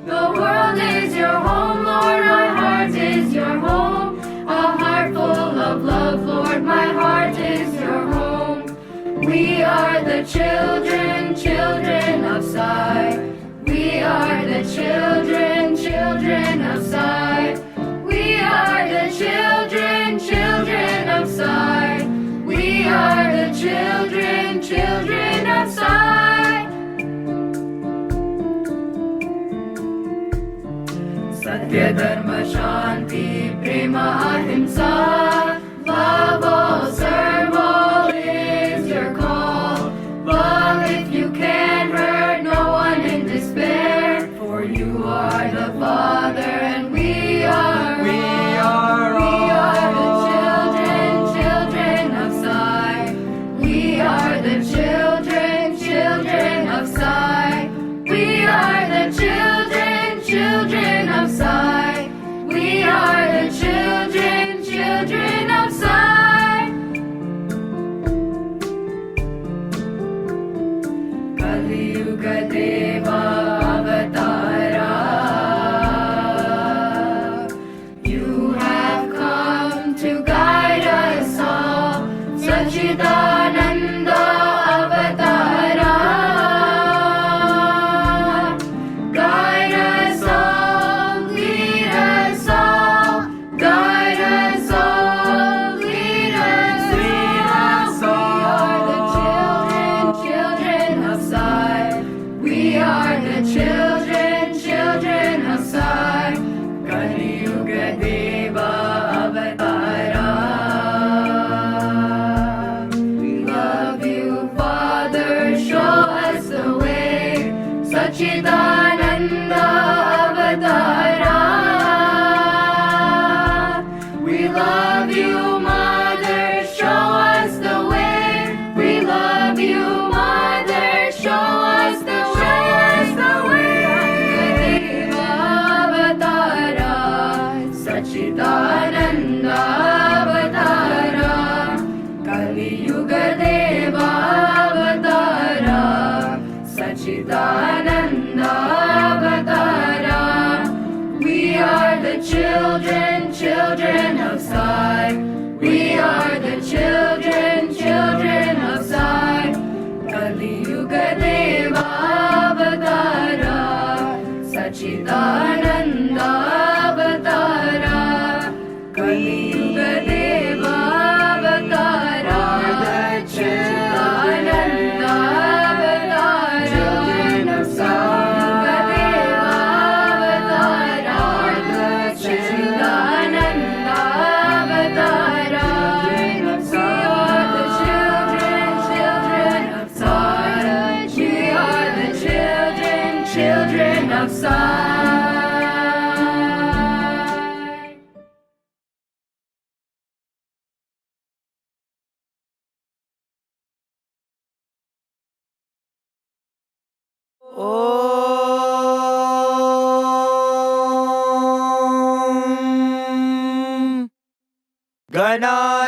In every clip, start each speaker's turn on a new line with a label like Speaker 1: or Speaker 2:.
Speaker 1: The world is your home, Lord, our heart is your home. A heart full of love, Lord, my heart is your home. We are the children, children of Sai. We are the children, children of Sai. We are the children, children of Sai. We are the children, children of Sai. Satya, Dharma, Shanti, Prema, Ahimsa. Love all, serve all is your call. Love if you can, hurt no one in despair. For you are the Father and we are the children, children of Sai. We are the children, children of Sai. We are the children, children of Sai. We are the children, children of Sai. Kali Yuga Deva Avatara. You have come to guide us all. Sachidananda Avatara. Guide us all, lead us all. Guide us all, lead us all. We are the children, children of Sai. We are the children, children of Sai. Kali Yuga Deva Avatara. We love you, Father, show us the way. Sachidananda Avatara. We love you, Mother, show us the way. We love you, Mother, show us the way. Deva Avatara, Sachidananda Avatara. Kali Yuga Deva Avatara, Sachidananda Avatara. We are the children, children of Sai. We are the children, children of Sai. Kali Yuga Deva Avatara, Sachidananda Avatara. Kali Yuga Deva Avatara, Sachidananda Avatara. Children of Sai. Sachidananda Avatara. We are the children, children of Sai. We are the children, children of Sai.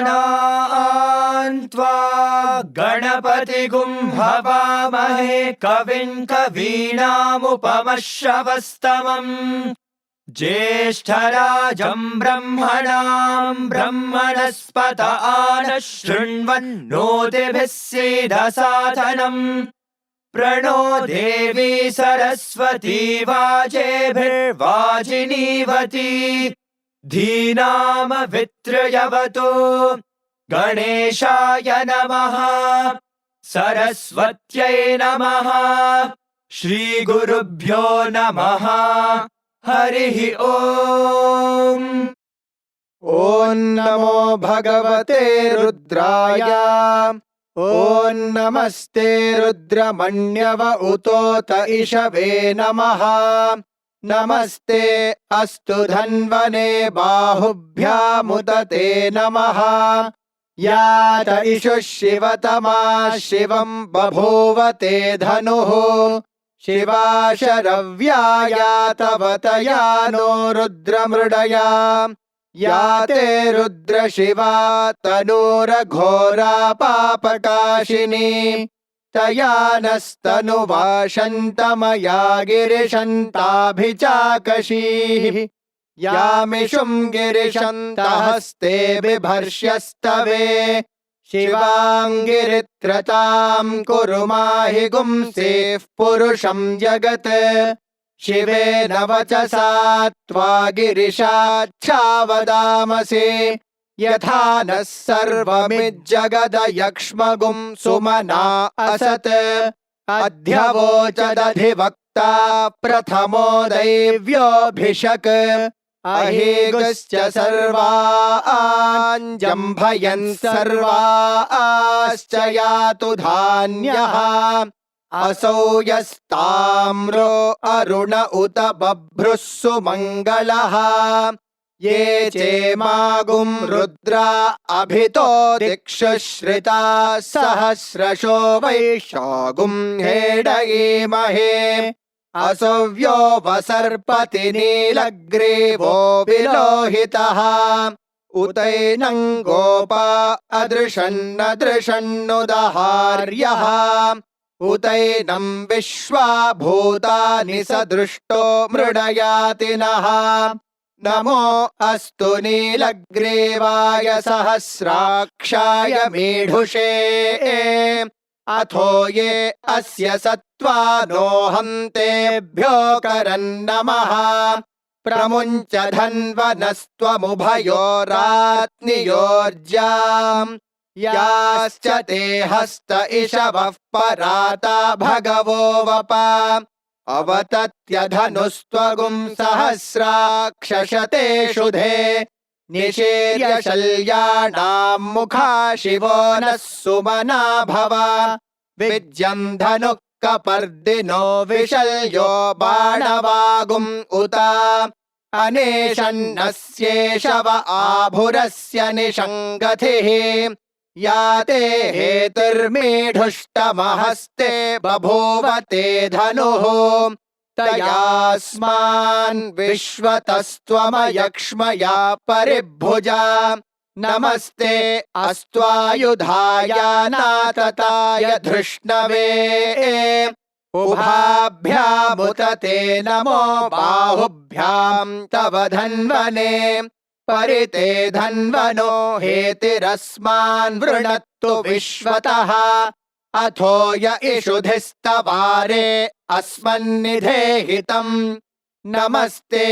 Speaker 2: गणानां त्वा गणपतिगुं हवामहे कविं कवीनामुपमश्रवस्तमम् ज्येष्ठराजं ब्रह्मणां ब्रह्मणस्पत आनः शृण्वन्नोतिभिः सीदसादनम् प्रणो देवी सरस्वती वाजेभिर्वाजिनीवती धीनामवित्रयवतु गणेशाय नमः सरस्वत्यै नमः श्रीगुरुभ्यो नमः हरिः ओम्।
Speaker 3: ॐ नमो भगवते रुद्राय। ॐ नमस्ते रुद्रमण्यव उतोत इषवे नमः। नमस्ते अस्तु धन्वने बाहुभ्यामुदते नमः। यात इषुः शिवतमा शिवं बभूवते धनुः। शिवा शरव्यायातवतया नो रुद्रमृडया। याते रुद्रशिवा तनूरघोरा पापकाशिनी। तयानस्तनुवाशन्तमया गिरिशन्ताभिचाकशीः यामिषुं गिरिशन्तहस्ते बिभर्ष्यस्तवे शिवाङ्गिरित्रतां कुरु माहि गुंसेः पुरुषं जगत् शिवेन वचसा त्वा गिरिशाच्छावदामसे यथा नः सर्वमिज्जगदयक्ष्मगुं सुमना असत् अध्यवोचदधिवक्ता प्रथमो दैव्योऽभिषक् अहेगश्च सर्वाञ्जम्भयन् सर्वाश्च यातु धान्यः असौ यस्ताम्रो अरुण उत बभ्रुः सुमङ्गलः ये चेमागुं रुद्रा अभितो दिक्षु श्रिता सहस्रशो वैशागुं हेडयेमहे असव्यो वसर्पति नीलग्रीवो विलोहितः उतैनं गोपा अदृशन्नदृशन्नुदहार्यः उतैनं विश्वा भूतानि सदृष्टो मृडयाति नः नमो अस्तु नीलग्रीवाय सहस्राक्षाय मीढुषे अथो ये अस्य सत्त्वानो हन्तेभ्यो करन्नमः प्रमुञ्च धन्वनस्त्वमुभयोरात्नियोर्जाम् याश्च ते हस्त इषवः पराता भगवो वप अवतत्यधनुस्त्वगुं सहस्राक्षशते शुधे निशीर्य शल्याणां मुखा शिवो नः सुमना भव विज्यं धनुः कपर्दिनो विशल्यो बाणवागुम् उत अनेशन्नस्येषव आभुरस्य निषङ्गतिः याते हेतुर्मीढुष्टमहस्ते बभूव ते धनुः तयास्मान् विश्वतस्त्वमयक्ष्मया परिभुजा नमस्ते अस्त्वायुधाय नातताय धृष्णवे उभाभ्यामुत ते नमो बाहुभ्यां तव धन्वने परिते धन्वनो हेतिरस्मान् वृणत्तु विश्वतः अथो य इषुधिस्तवारे अस्मन्निधेहितम् नमस्ते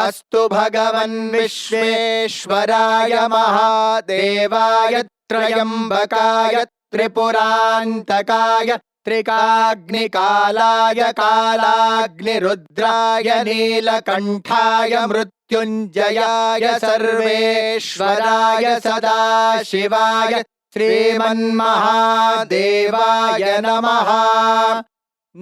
Speaker 3: अस्तु भगवन् विश्वेश्वराय महादेवाय त्रयम्बकाय त्रिपुरान्तकाय त्रिकाग्निकालाय कालाग्निरुद्राय नीलकण्ठाय मृत्युञ्जयाय सर्वेश्वराय सदाशिवाय श्रीमन्महादेवाय नमः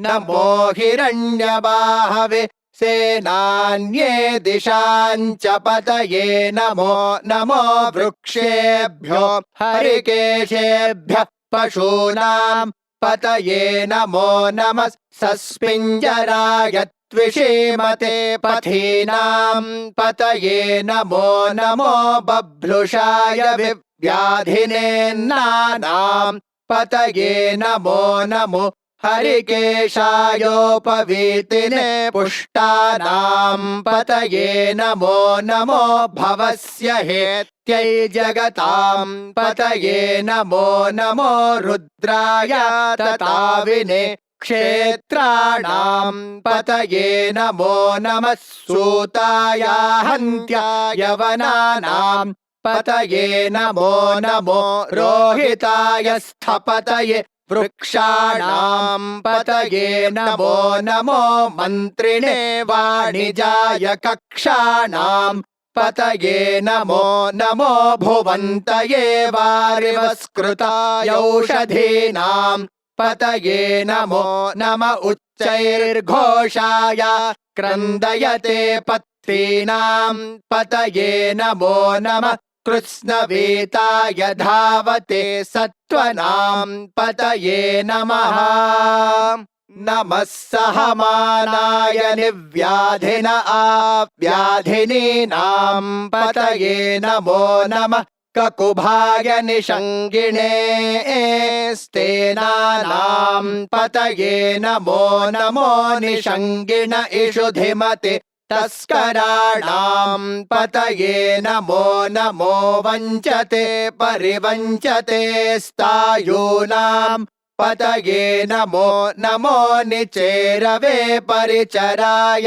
Speaker 3: नमो हिरण्यबाहवे सेनान्ये दिशाञ्च पतये नमो नमो वृक्षेभ्यो हरिकेशेभ्यः पशूनां पतये नमो नमः सस्पिञ्जराय त्विषीमते पथीनां पतये नमो नमो बभ्रुषाय व्याधिनेन्नानां पतये नमो नमो हरिकेशायोपवीतिने पुष्टानां पतये नमो नमो भवस्य हेत्यै जगतां पतये नमो नमो रुद्राय तताविने क्षेत्राणां पतये नमो नमः सूताय हन्त्याय वनानां पतये नमो नमो रोहिताय स्थपतये वृक्षाणां पतये नमो नमो मन्त्रिणे वाणिजाय कक्षाणां पतये नमो नमो भुवन्तये वारिवस्कृताय औषधीनां पतये नमो नम उच्चैर्घोषाय क्रन्दयते पत्रीणां पतये नमो नमः कृत्स्नवेताय धावते सत्त्वनां पतये नमः नमः सहमानाय निव्याधिन आव्याधिनीनां पतये नमो नमः ककुभाय निषङ्गिणे स्तेनानां पतये नमो नमो निषङ्गिण इषुधिमते तस्कराणां पतये नमो नमो वञ्चते परिवञ्चते स्तायूनां पतये नमो नमो निचेरवे परिचरायारण्यानां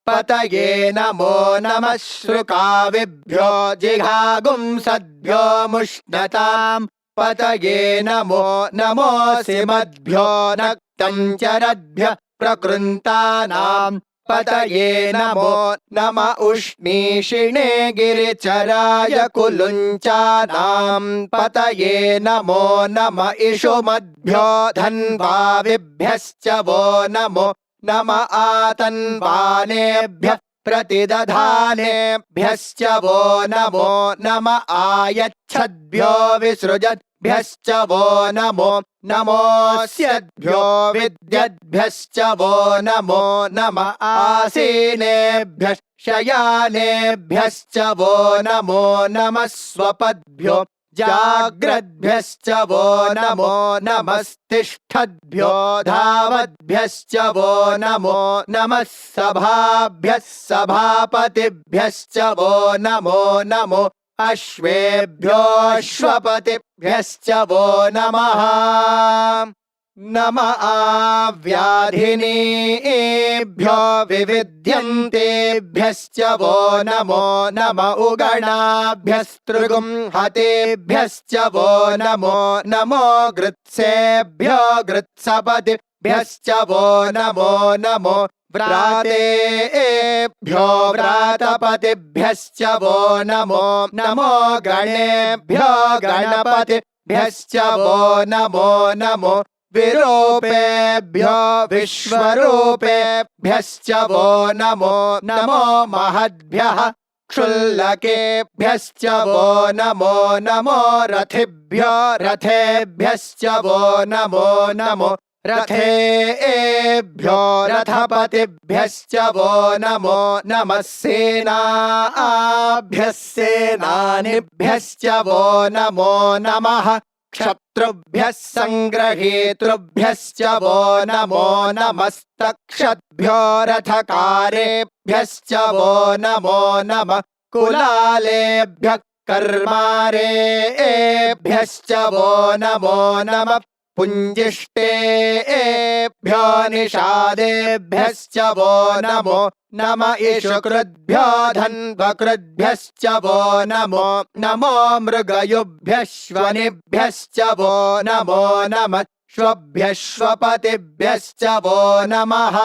Speaker 3: पतये नमो नमः श्रुकाविभ्यो जिघागुंसद्भ्यो मुष्णतां पतये नमो नमोऽसिमद्भ्यो नक्तं चरद्भ्यः प्रकृन्तानां पतये नमो नम उष्णीषिणे गिरिचराय कुलुञ्चानां पतये नमो नम इषुमद्भ्यो धन्वाविभ्यश्च वो नमो नम आतन्वानेभ्यः प्रतिदधानेभ्यश्च वो नमो नम आयच्छद्भ्यो विसृजद्भ्यश्च वो नमो नमोऽस्यद्भ्यो विद्यद्भ्यश्च वो नमो नम आसीनेभ्यः शयानेभ्यश्च वो नमो नमः स्वपद्भ्यो जाग्रद्भ्यश्च वो नमो नमस्तिष्ठद्भ्यो धावद्भ्यश्च वो नमो नमः सभाभ्यः सभापतिभ्यश्च वो नमो नमो अश्वेभ्योऽश्वपतिभ्यश्च वो नमः नम आव्याधिनीभ्यो विविध्यन्तेभ्यश्च वो नमो नम उगणाभ्यस्त्रिगुंहतेभ्यश्च वो नमो नमो गृत्सेभ्यो गृत्सपतिभ्यश्च वो नमो नमो व्रातेभ्यो व्रातपतिभ्यश्च वो नमो नमो गणेभ्यो गणपतिभ्यश्च वो नमो नमो विरूपेभ्यो विश्वरूपेभ्यश्च वो नमो नमो महद्भ्यः क्षुल्लकेभ्यश्च वो नमो नमो रथिभ्यो रथेभ्यश्च वो नमो नमो रथेभ्यो रथपतिभ्यश्च वो नमो नमः सेनाभ्यः सेनानिभ्यश्च वो नमो नमः क्षत्रुभ्यः सङ्ग्रहेतृभ्यश्च वो नमो नमस्तक्षद्भ्यो रथकारेभ्यश्च वो नमो नमः कुलालेभ्यः कर्मारेभ्यश्च वो नमो नमः पुञ्जिष्टेभ्यो निषादेभ्यश्च वो नमो नम इषुकृद्भ्यो धन्वकृद्भ्यश्च वो नमो नमो मृगयुभ्यश्वनिभ्यश्च वो नमो नमः श्वभ्यश्वपतिभ्यश्च वो नमः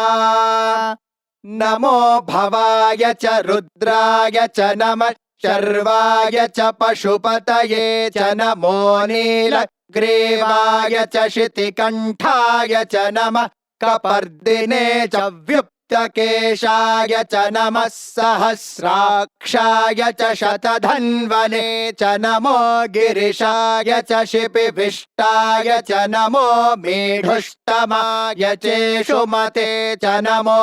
Speaker 3: नमो भवाय च रुद्राय च नमः शर्वाय च पशुपतये च नमो नीलग्रीवाय च शितिकण्ठाय च नमः कपर्दिने च व्युप्तकेशाय च नमः सहस्राक्षाय च शतधन्वने च नमो गिरिशाय च शिपिभिष्टाय च नमो मेढुष्टमाय चेषुमते च नमो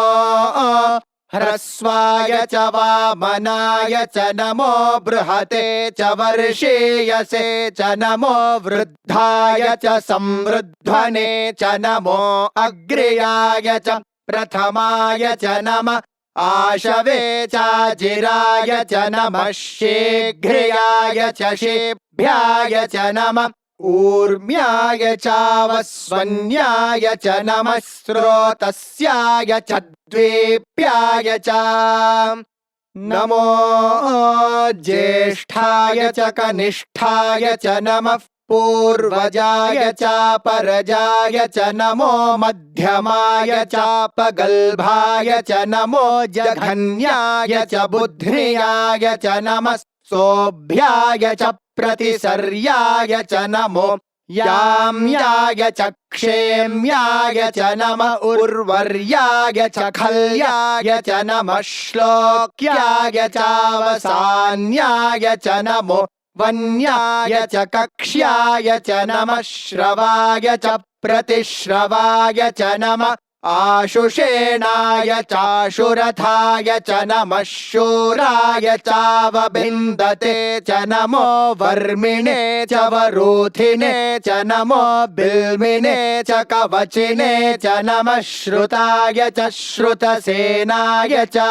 Speaker 3: ह्रस्वाय च वामनाय च नमो बृहते च वर्षीयसे च नमो वृद्धाय च संवृध्वने च नमो अग्र्याय च प्रथमाय च नमः आशवे चाजिराय च नमः शीघ्र्याय च शेभ्याय च नमः ऊर्म्याय चावस्वन्याय च नमः स्रोतस्याय च द्वीप्याय च नमो ज्येष्ठाय च कनिष्ठाय च नमः पूर्वजाय चापरजाय च नमो मध्यमाय चापगल्भाय च नमो जघन्याय च बुद्ध्याय च नमः सोऽभ्याय च प्रतिसर्याय च नमो याम्याय च क्षेम्याय च नमः उर्वर्याय च खल्याय च नमः श्लोक्याय चावसान्याय च नमो वन्याय च कक्ष्याय च नमः श्रवाय च प्रतिश्रवाय च नमः आशुषेणाय चाशुरथाय च नमः शूराय चावबिन्दते च नमो वर्मिणे च वरूथिने च नमो बिल्मिने च कवचिने च नमः श्रुताय च श्रुतसेनाय च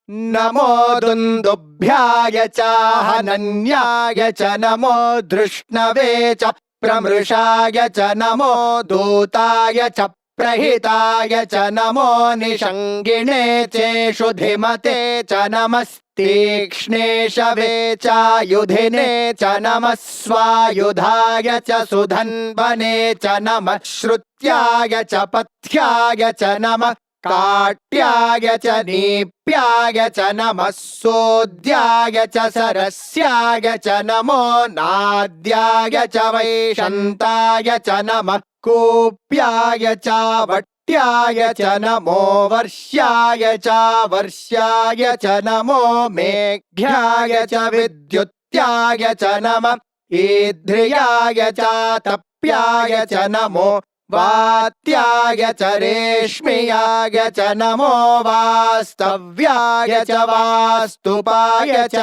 Speaker 3: नमो दुन्दुभ्याय च हनन्याय च नमो धृष्णवे च प्रमृषाय च नमो दूताय च प्रहिताय च नमो निषङ्गिणे चेषुधिमते च नमस्तीक्ष्णेशवे चायुधिने च नमः स्वायुधाय च सुधन्वने च नमः श्रुत्याय च पथ्याय च नमः काट्याय च नीप्याय च नमः सोद्याय च सरस्याय च नमो नाद्याय च वैशन्ताय च नमः कूप्याय च वट्याय च नमो वर्ष्याय च वर्ष्याय च नमो मेघ्याय च विद्युत्याय च नमः ईध्र्याय च तप्याय च नमो वात्याय च रेश्म्याय च नमो वास्तव्याय च वास्तुपाय च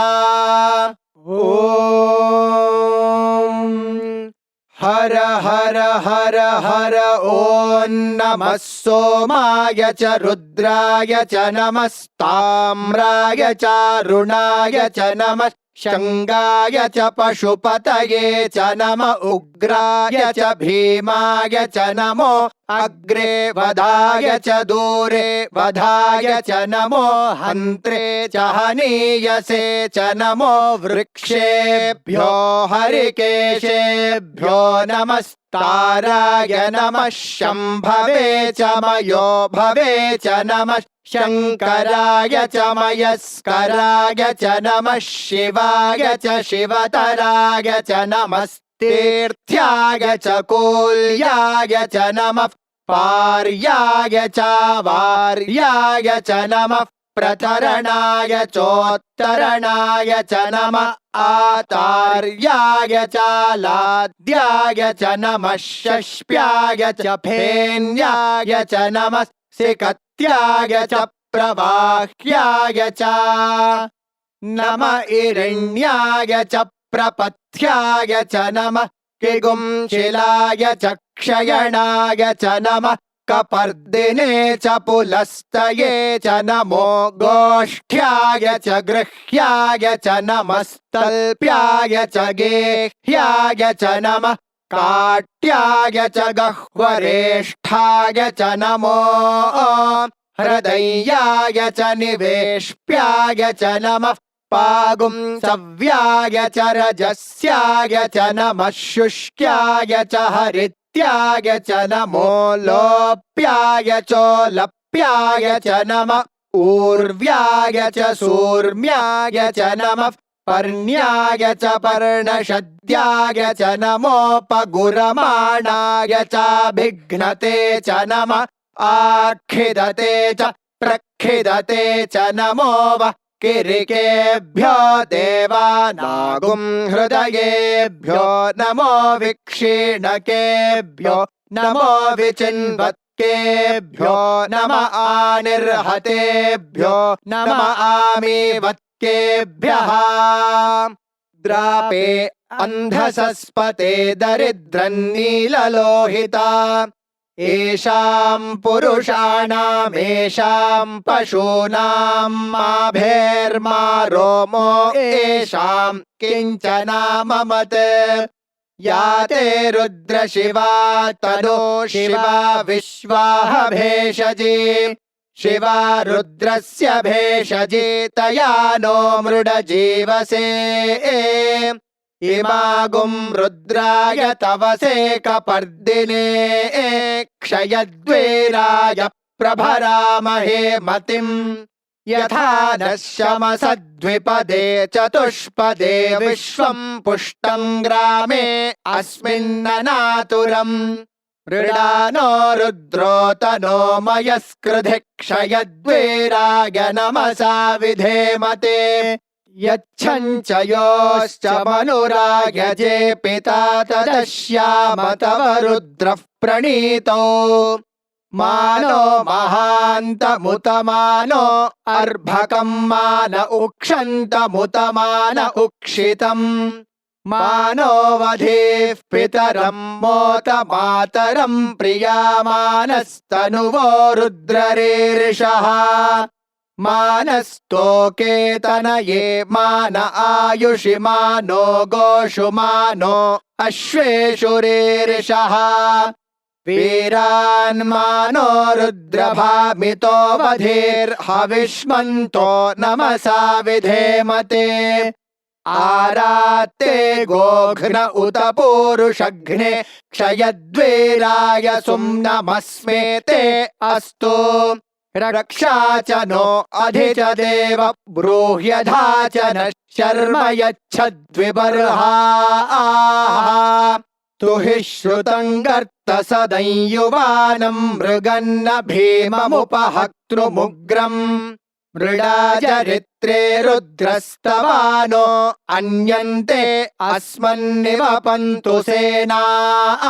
Speaker 3: ॐ हर हर हर हर ॐ नमः सोमाय च रुद्राय च नमस्ताम्राय च रुणाय च नमः शङ्गाय च पशुपतये च नम उग्राय च भीमाय च नमो अग्रे वधाय च दूरे वधाय च नमो हन्त्रे च हनीयसे च नमो वृक्षेभ्यो हरिकेशेभ्यो नमस्ताराय नमः शम्भवे च मयो भवे च नमः शङ्कराय च मयस्कराय च नमः शिवाय च शिवतराय च नमस्तीर्थ्याय च कूल्याय च नमः पार्याय च वार्याय च नमः प्रतरणाय चोत्तरणाय च नमः आतार्याय च लाद्याय च नमः शष्प्याय च फेन्याय च नमः सिकत्याय च प्रवाह्याय च नम इरण्याय च प्रपथ्याय च नमः किगुंशिलाय च क्षयणाय च नमः कपर्दिने च पुलस्तये च नमो गोष्ठ्याय च गृह्याय च नमस्तल्प्याय च गेह्याय च नमः काट्याय च गह्वरेष्ठाय च नमो हृदयाय च निवेश्प्याय च नमः पागुंसव्याय च रजस्याय च नमः शुष्क्याय च हरित्याय च नमो लोप्याय चोलप्याय च नमः ऊर्व्याय च सूर्म्याय च नमः पर्ण्याय च पर्णशद्याय च नमोपगुरमाणाय च भिघ्नते च नमः आखिदते च प्रखिदते च नमो वः किरिकेभ्यो देवानागुं हृदयेभ्यो नमो विक्षीणकेभ्यो नमो विचिन्वत्केभ्यो नम आनिर्हतेभ्यो नम आमीवत्केभ्यः द्रापे अन्धसस्पते दरिद्रन्नीललोहिता येषां पुरुषाणामेषां पशूनां माभेर्मा रोमो येषां किञ्चनाममत् या ते रुद्रशिवा तनो शिवा विश्वाह भेषजी शिवा रुद्रस्य भेषजी तया नो मृडजीवसे इमागुं रुद्राय तवसे कपर्दिने क्षयद्वेराय प्रभरामहे मतिम् यथा नः शमसद्विपदे चतुष्पदे विश्वं पुष्टं ग्रामे अस्मिन्ननातुरम् मृडानो रुद्रो तनो मयस्कृधि क्षयद्वेराय नमसा विधेमते यच्छञ्च योश्च मनुरायजे पिता तदश्याम तव रुद्रः प्रणीतो मानो महान्तमुतमानो अर्भकं मान उक्षन्तमुतमान उक्षितम् मानो वधेः पितरं मोत मातरं प्रियामानस्तनुवो रुद्ररीरिषः मानस्तोकेतनये मान आयुषि मानो गोषु मानो अश्वेषु रीरिषः वीरान्मानो रुद्रभामितो वधेर्हविष्मन्तो नमसा विधेमते आरात्ते गोघ्न उत पूरुषघ्ने क्षयद्वीराय सुम्नमस्मे ते अस्तु रक्षा च नो अधि च देव ब्रूह्यधा च न शर्म यच्छद्विबर्हाः तुहि श्रुतं गर्तसदंयुवानं मृगन्न भीममुपहक्तृमुग्रम् मृडाचरित्रे रुद्रस्तवानो अन्यन्ते अस्मन्निवपन्तु सेनाः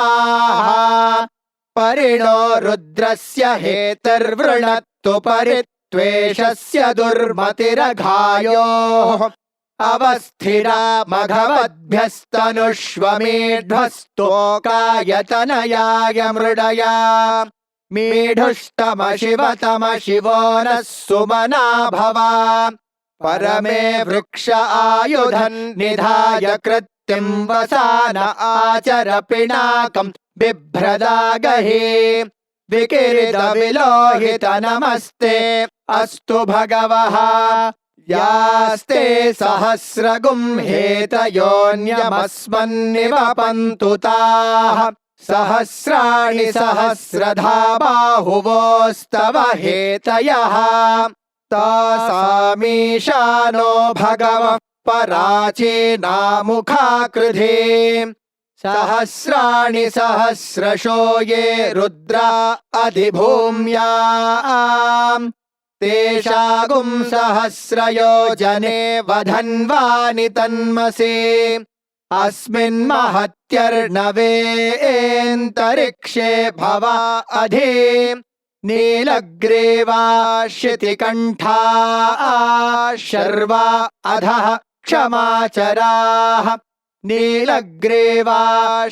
Speaker 3: परिणो रुद्रस्य हेतर्वृणत्तु परित्वेषस्य दुर्मतिरघायोः अवस्थिरा मघवद्भ्यस्तनुष्वमेढ्वस्तोकायतनयाय मृडया मेढुष्टमशिवतमशिवो नः सुमना भवा परमे वृक्ष आयुधन् निधाय कृत्तिं वसान आचर पिनाकं बिभ्रदागहि विकिरितविलोहित नमस्ते अस्तु भगवः यास्ते सहस्रगुं हेतयोऽन्यमस्मन्निवपन्तु ताः सहस्राणि सहस्रधा बाहुवोस्तव हेतयः तासामीशानो भगवः पराचीनामुखाकृधे सहस्राणि सहस्रशो ये रुद्रा अधिभूम्याम् तेषागुं सहस्रयोजने वधन्वानि तन्मसे अस्मिन्महत्यर्णवेऽन्तरिक्षे भवा अधि नीलग्रीवा शितिकण्ठा शर्वा अधः क्षमाचराः नीलग्रीवा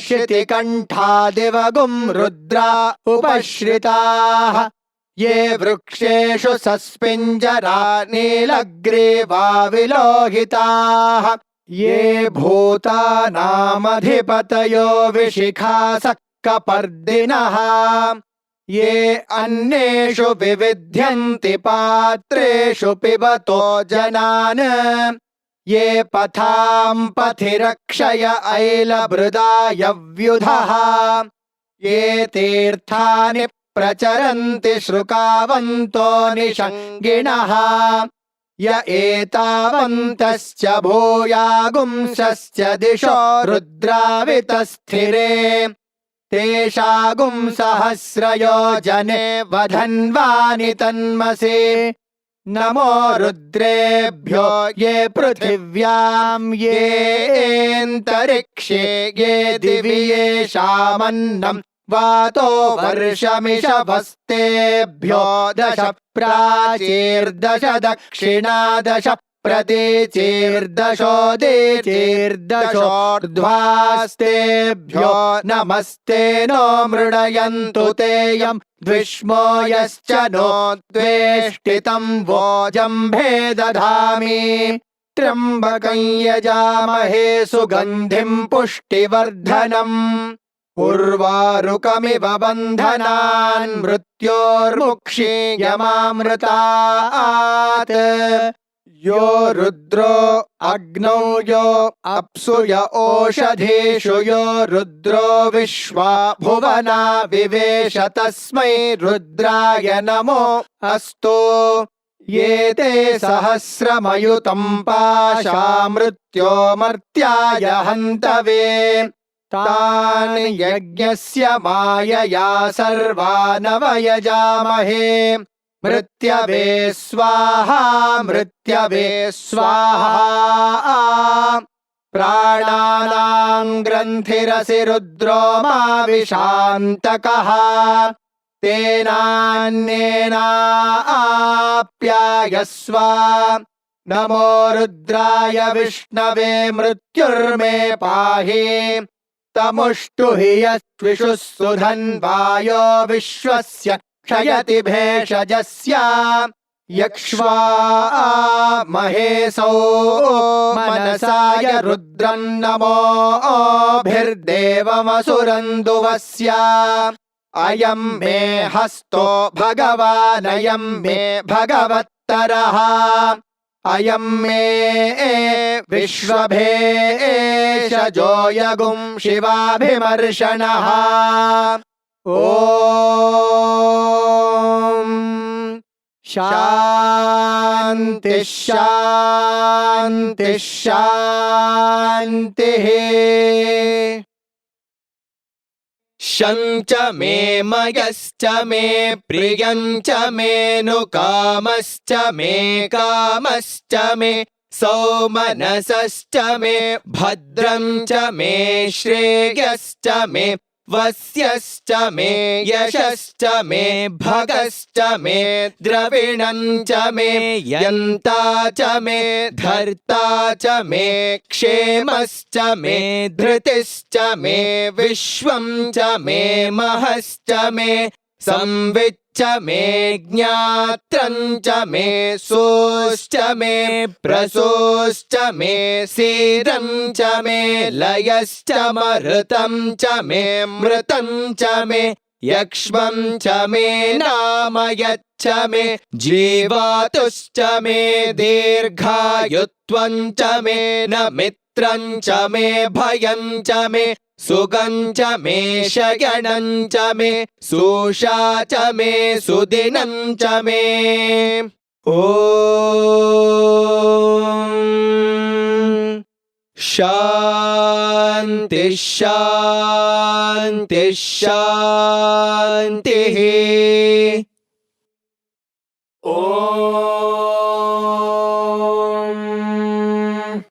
Speaker 3: शितिकण्ठा दिवगुं रुद्रा उपश्रिताः ये वृक्षेषु सस्पिञ्जरा नीलग्रीवा विलोहिताः ये भूतानामधिपतयो विशिखासः कपर्दिनः ये अन्येषु विविध्यन्ति पात्रेषु पिबतो जनान् ये पथां पथि रक्षय ऐलभृदायव्युधः ये तीर्थानि प्रचरन्ति श्रुकावन्तो निषङ्गिणः य एतावन्तश्च भूयागुंसश्च दिशो रुद्रावितस्थिरे तेषागुं सहस्रयोजने वधन्वानि तन्मसे नमो रुद्रेभ्यो ये पृथिव्यां येऽन्तरिक्षे ये दिवि येषामन्नं वातो वर्षमिषभस्तेभ्यो दश प्राचीर्दश दक्षिणादश प्रतीचीर्दशोदीचीर्दशोर्ध्वास्तेभ्यो नमस्ते नो मृडयन्तु तेयं द्विष्मो यश्च नो द्वेष्टितं वोजम्भे दधामि त्र्यम्बकं यजामहे सुगन्धिं पुष्टिवर्धनम् उर्वारुकमिव बन्धनान् मृत्योर्मुक्षीयमामृतात् यो रुद्रो अग्नौ यो अप्सु य ओषधीषु यो रुद्रो विश्वा भुवना विवेश तस्मै रुद्राय नमो अस्तु ये ते सहस्रमयुतं पाशा मृत्योमर्त्याय हन्तवे तान् यज्ञस्य मायया सर्वानवयजामहे मृत्यवे स्वाहा मृत्यवे स्वाहा प्राणानां ग्रन्थिरसि रुद्रो मा विशान्तकः तेनान्येनाप्यायस्व नमो रुद्राय विष्णवे मृत्युर्मे पाहि तमुष्टुहि यस्विषुः सुधन्वायो विश्वस्य क्षयति भेषजस्य यक्ष्वा महेशो मनसाय रुद्रं नमोभिर्देवमसुरन्दुवस्य अयं मे हस्तो भगवानयं मे भगवत्तरः अयं मे विश्वभेषजो यगुं शिवाभिमर्शनः ॐ शान्ति शान्ति शान्तिः
Speaker 2: शञ्च मे मयश्च मे प्रियञ्च मेऽनुकामश्च मे कामश्च मे सौमनसश्च मे भद्रं च मे श्रेयश्च मे वस्यश्च मे यशश्च मे भगश्च मे द्रविणं च मे यन्ता च मे धर्ता च मे क्षेमश्च मे धृतिश्च मे विश्वं च मे महश्च मे संविच्च मे ज्ञात्रं च मे सोश्च मे प्रसोश्च मे सीरं च मे लयश्च मरुतं च मे मृतं च मे यक्ष्मं च मे नामयच्च मे जीवातुश्च मे दीर्घायुत्वं च मे न मित्रं च मे भयं च मे सुगं च मे शयनं च मे सुषा च मे सुदिनं च मे ॐ शान्ति शान्ति शान्तिः ॐ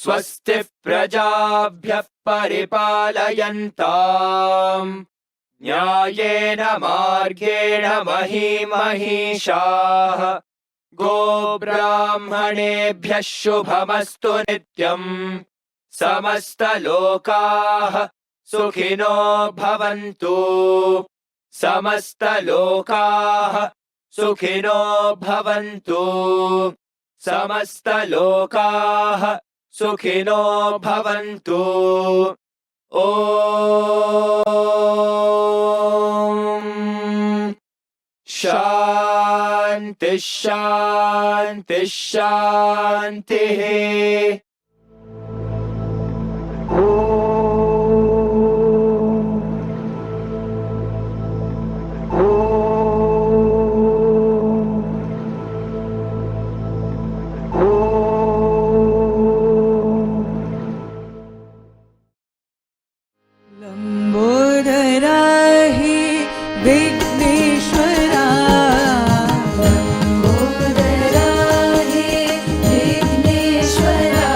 Speaker 2: स्वस्ति प्रजाभ्यः परिपालयन्ताम् न्यायेन मार्गेण महीमहीषाः गोब्राह्मणेभ्यः शुभमस्तु नित्यम् समस्तलोकाः सुखिनो भवन्तु समस्तलोकाः सुखिनो भवन्तु समस्तलोकाः सुखिनो भवन्तु ॐ शान्ति शान्ति शान्तिः
Speaker 4: लंबोदरा हि विघ्नेश्वरा लंबोदरा हि विघ्नेश्वरा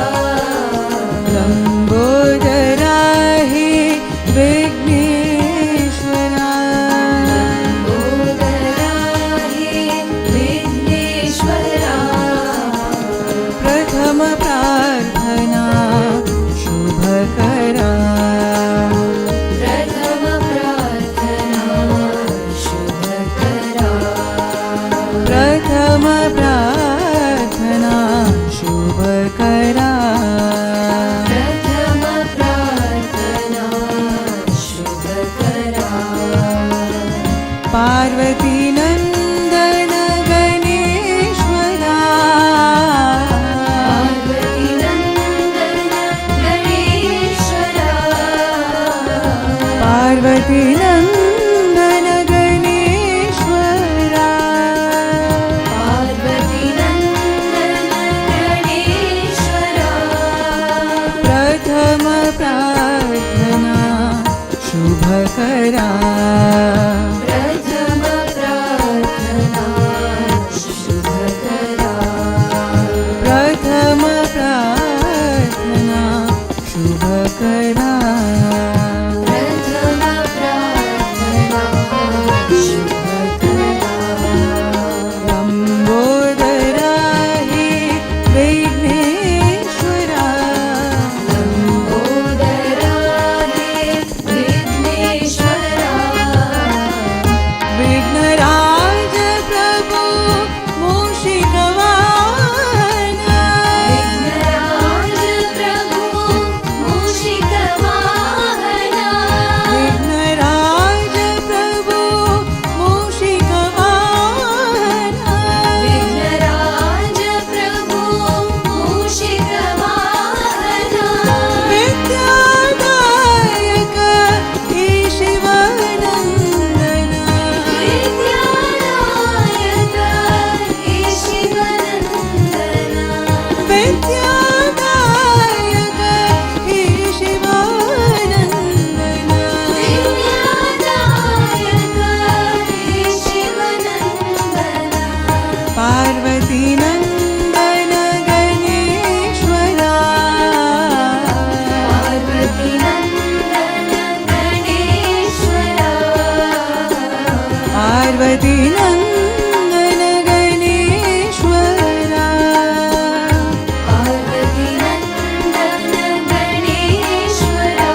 Speaker 4: पार्वती नंदन गणेश्वरा
Speaker 1: पार्वती नंदन गणेश्वरा
Speaker 4: पार्वती नंदन गणेश्वरा
Speaker 1: पार्वती नंदन गणेश्वरा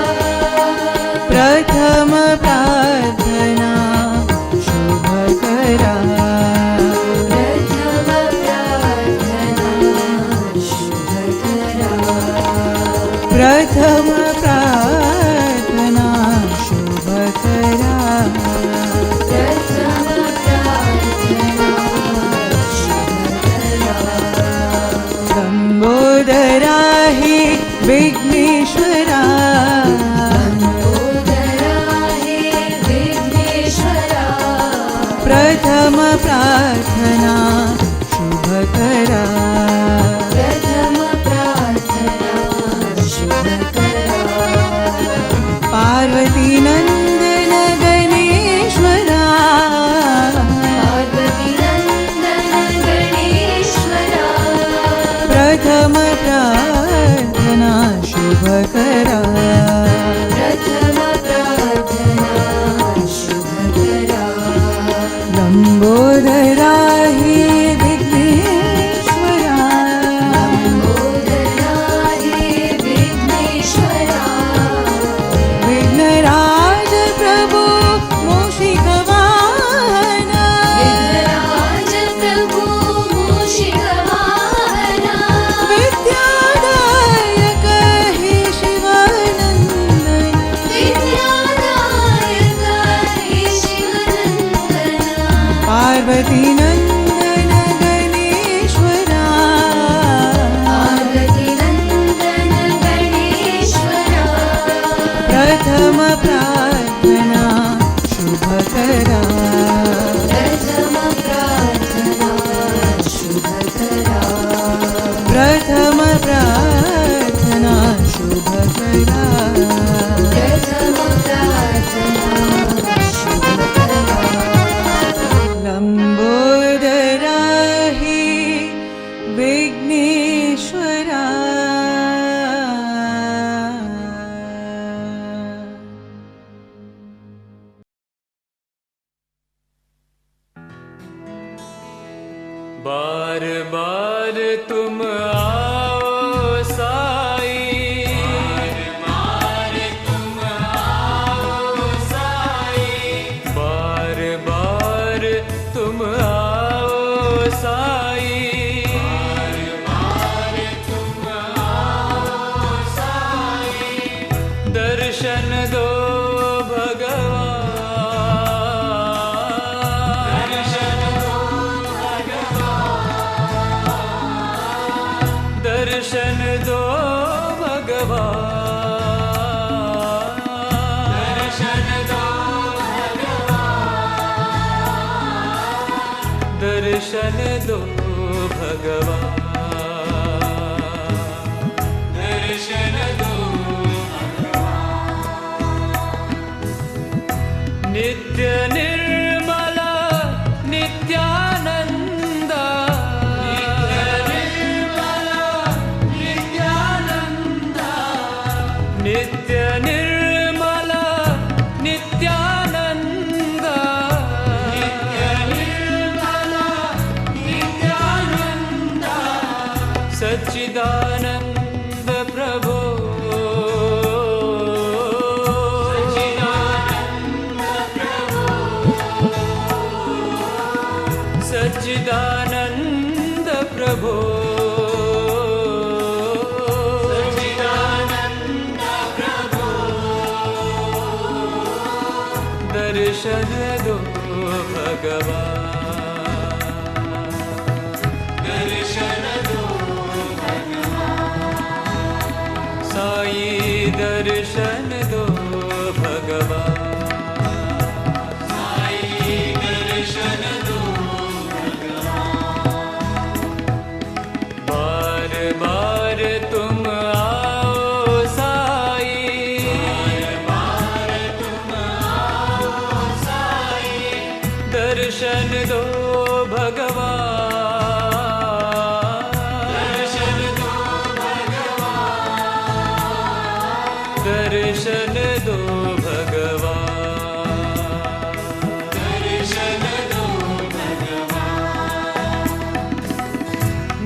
Speaker 4: प्रथम प्रार्थना शुभकरा
Speaker 1: प्रथम प्रार्थना शुभकरा
Speaker 4: प्रथम प्रार्थना शुभकरा
Speaker 1: प्रथम प्रार्थना शुभकरा
Speaker 4: लंबोदरा हि विघ्नेश्वरा
Speaker 1: लंबोदरा हे विघ्नेश्वरा
Speaker 4: प्रथम प्रार्थना शुभकरा
Speaker 1: प्रथम प्रार्थना शुभकरा
Speaker 4: पार्वती नंदन गणेश्वरा
Speaker 1: पार्वती नंदन गणेश्वरा
Speaker 4: प्रथम प्रार्थना शुभकरा
Speaker 1: प्रथम प्रार्थना शुभकरा
Speaker 4: लंबोदरा हि विघ्नेश्वरा
Speaker 1: लंबोदरा हे विघ्नेश्वरा
Speaker 4: विघ्नराज प्रभु मूषिकवाहन
Speaker 1: विघ्नराज प्रभु मूषिकवाहन
Speaker 4: विद्यादायक हि शिवानन्दन
Speaker 1: विद्यादायक हे शिवनन्दन
Speaker 4: पार्वती नंदन गणेश्वरा
Speaker 1: पार्वती नंदन गणेश्वरा
Speaker 4: प्रथम प्रार्थना शुभकरा
Speaker 1: प्रथम प्रार्थना शुभकरा
Speaker 4: प्रथम प्रार्थना शुभकरा
Speaker 1: प्रथम प्रार्थना शुभकरा
Speaker 4: लंबोदरा हि विघ्नेश्वरा
Speaker 5: बार बार तुम आओ साई बार तुम आओ साई बार बार तुम आओ साई बार तुम आओ साई दर्शन दो भगवान दर्शन दो दर्शन दो भगवान दर्शन दो भगवान दर्शन दो भगवान दर्शन दो भगवान नित्य निर्मला नित्यानंद नित्य निर्मला नित्यानंद नित्य निर्मला नित्यानंद सच्चिदानंद प्रभो सच्चिदानंद प्रभो दर्शन दो भगवान दर्शन दो भगवान साई दर्शन दो भगवान साई दर्शन दो भगवान बार बार तुम आओ साई बार बार तुम आओ साई दर्शन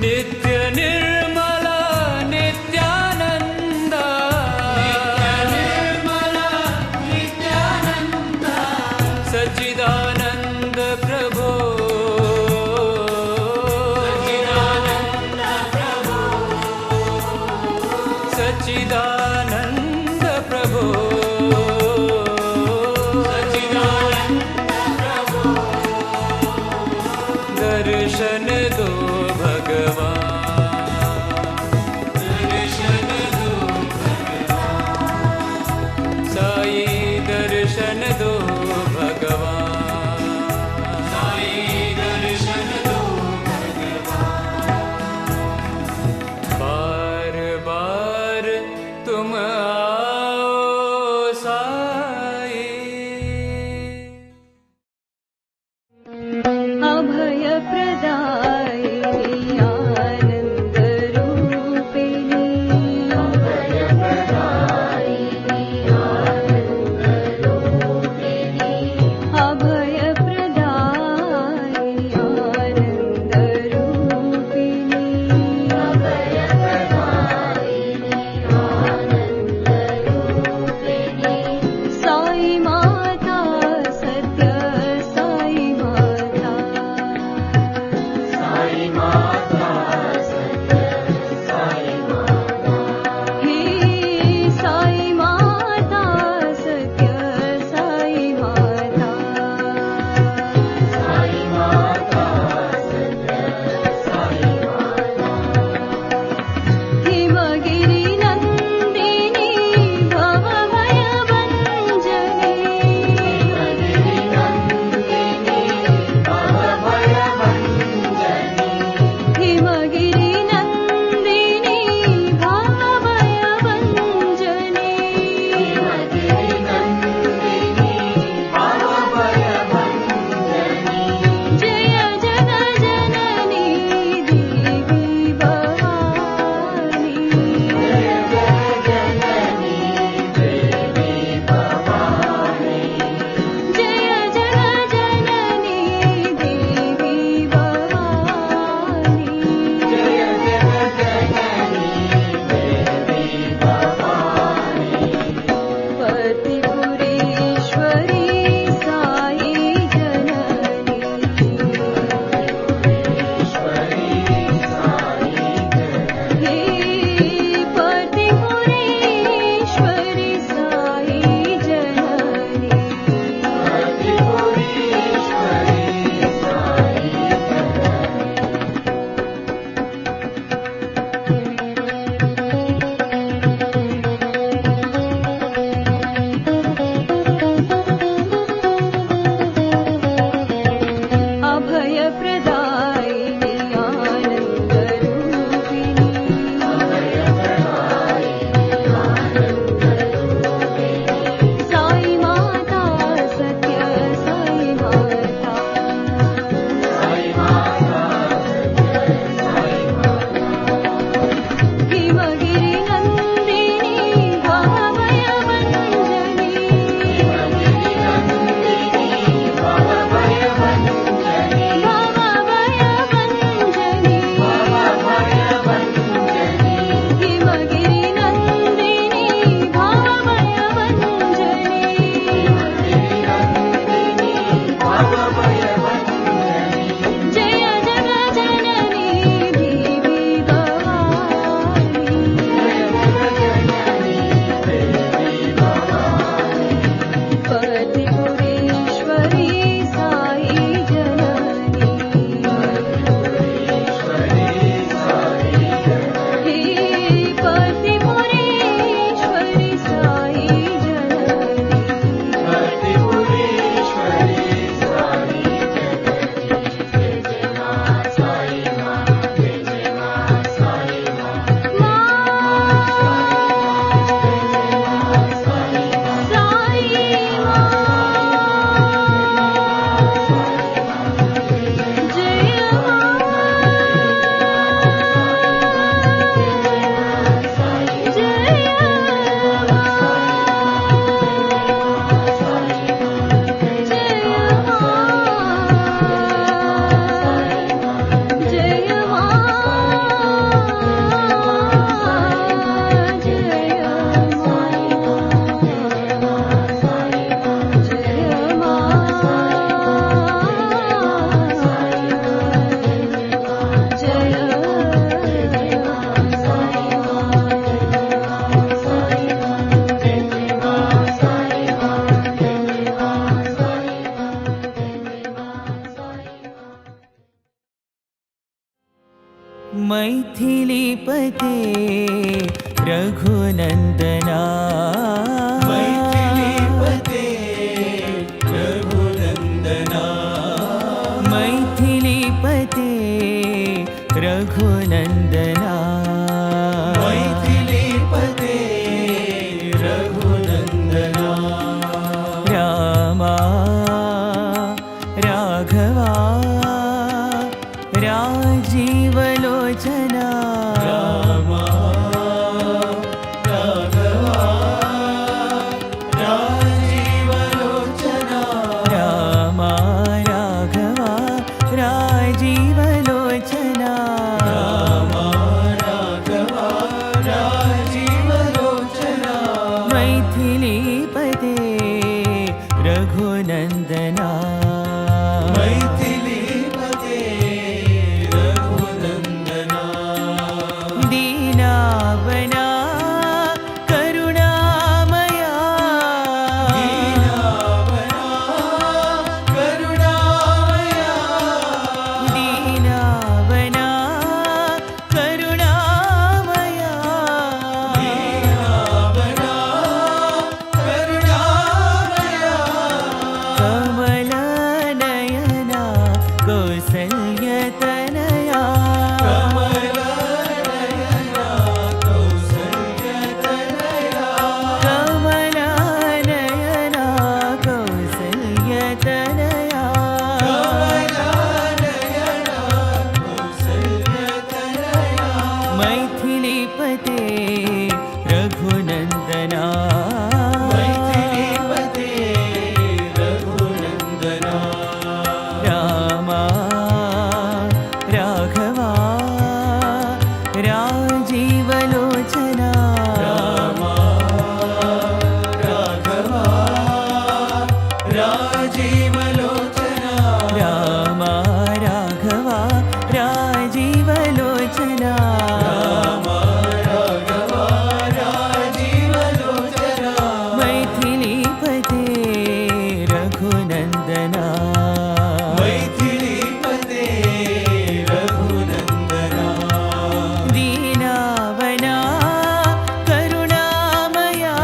Speaker 5: नित्य निर्मल नित्यानंद सच्चिदानंद प्रभो सच्चिदानंद प्रभो दर्शन दो भगवान दर्शन दो भगवान साई दर्शन दो भगवान साई दर्शन दो भगवान बार बार तुम आओ साई
Speaker 6: अभयप्रदायिने
Speaker 4: मैथिलीपते रघुनन्दना
Speaker 2: मैथिलीपते रघुनन्दना
Speaker 4: मैथिलीपते रघुनन्दना
Speaker 2: मैथिलीपते रघुनन्दना
Speaker 4: रामा राघवा राजीवलोचना
Speaker 2: रामा राघवा राजीवलोचना
Speaker 4: रामा राघवा राजीवलोचना
Speaker 2: रामा राघवा राजीवलोचना
Speaker 4: मैथिलीपते रघुनन्दना
Speaker 2: मैथिलीपते रघुनन्दना
Speaker 4: दीनावना करुणामया
Speaker 2: दीनावना करुणामया
Speaker 4: दीनावना करुणामया
Speaker 2: दीनावना करुणामया
Speaker 4: कमलनयना कौसल्यतनया
Speaker 2: कमलनयना कौसल्यतनया
Speaker 4: कमलनयना कौसल्यतनया
Speaker 2: कमलनयना कौसल्यतनया
Speaker 4: मैथिलीपते रघुनन्दना
Speaker 2: मैथिलीपते रघुनन्दना
Speaker 4: रामा राघवा राजीवलोचना
Speaker 2: रामा राघवा राजीवलोचना
Speaker 4: रामा राघवा राजीवलोचना
Speaker 2: रामा राघवा राजीवलोचना
Speaker 4: मैथिलीपते रघुनन्दना
Speaker 2: मैथिलीपते रघुनन्दना
Speaker 4: दीनावना करुणामया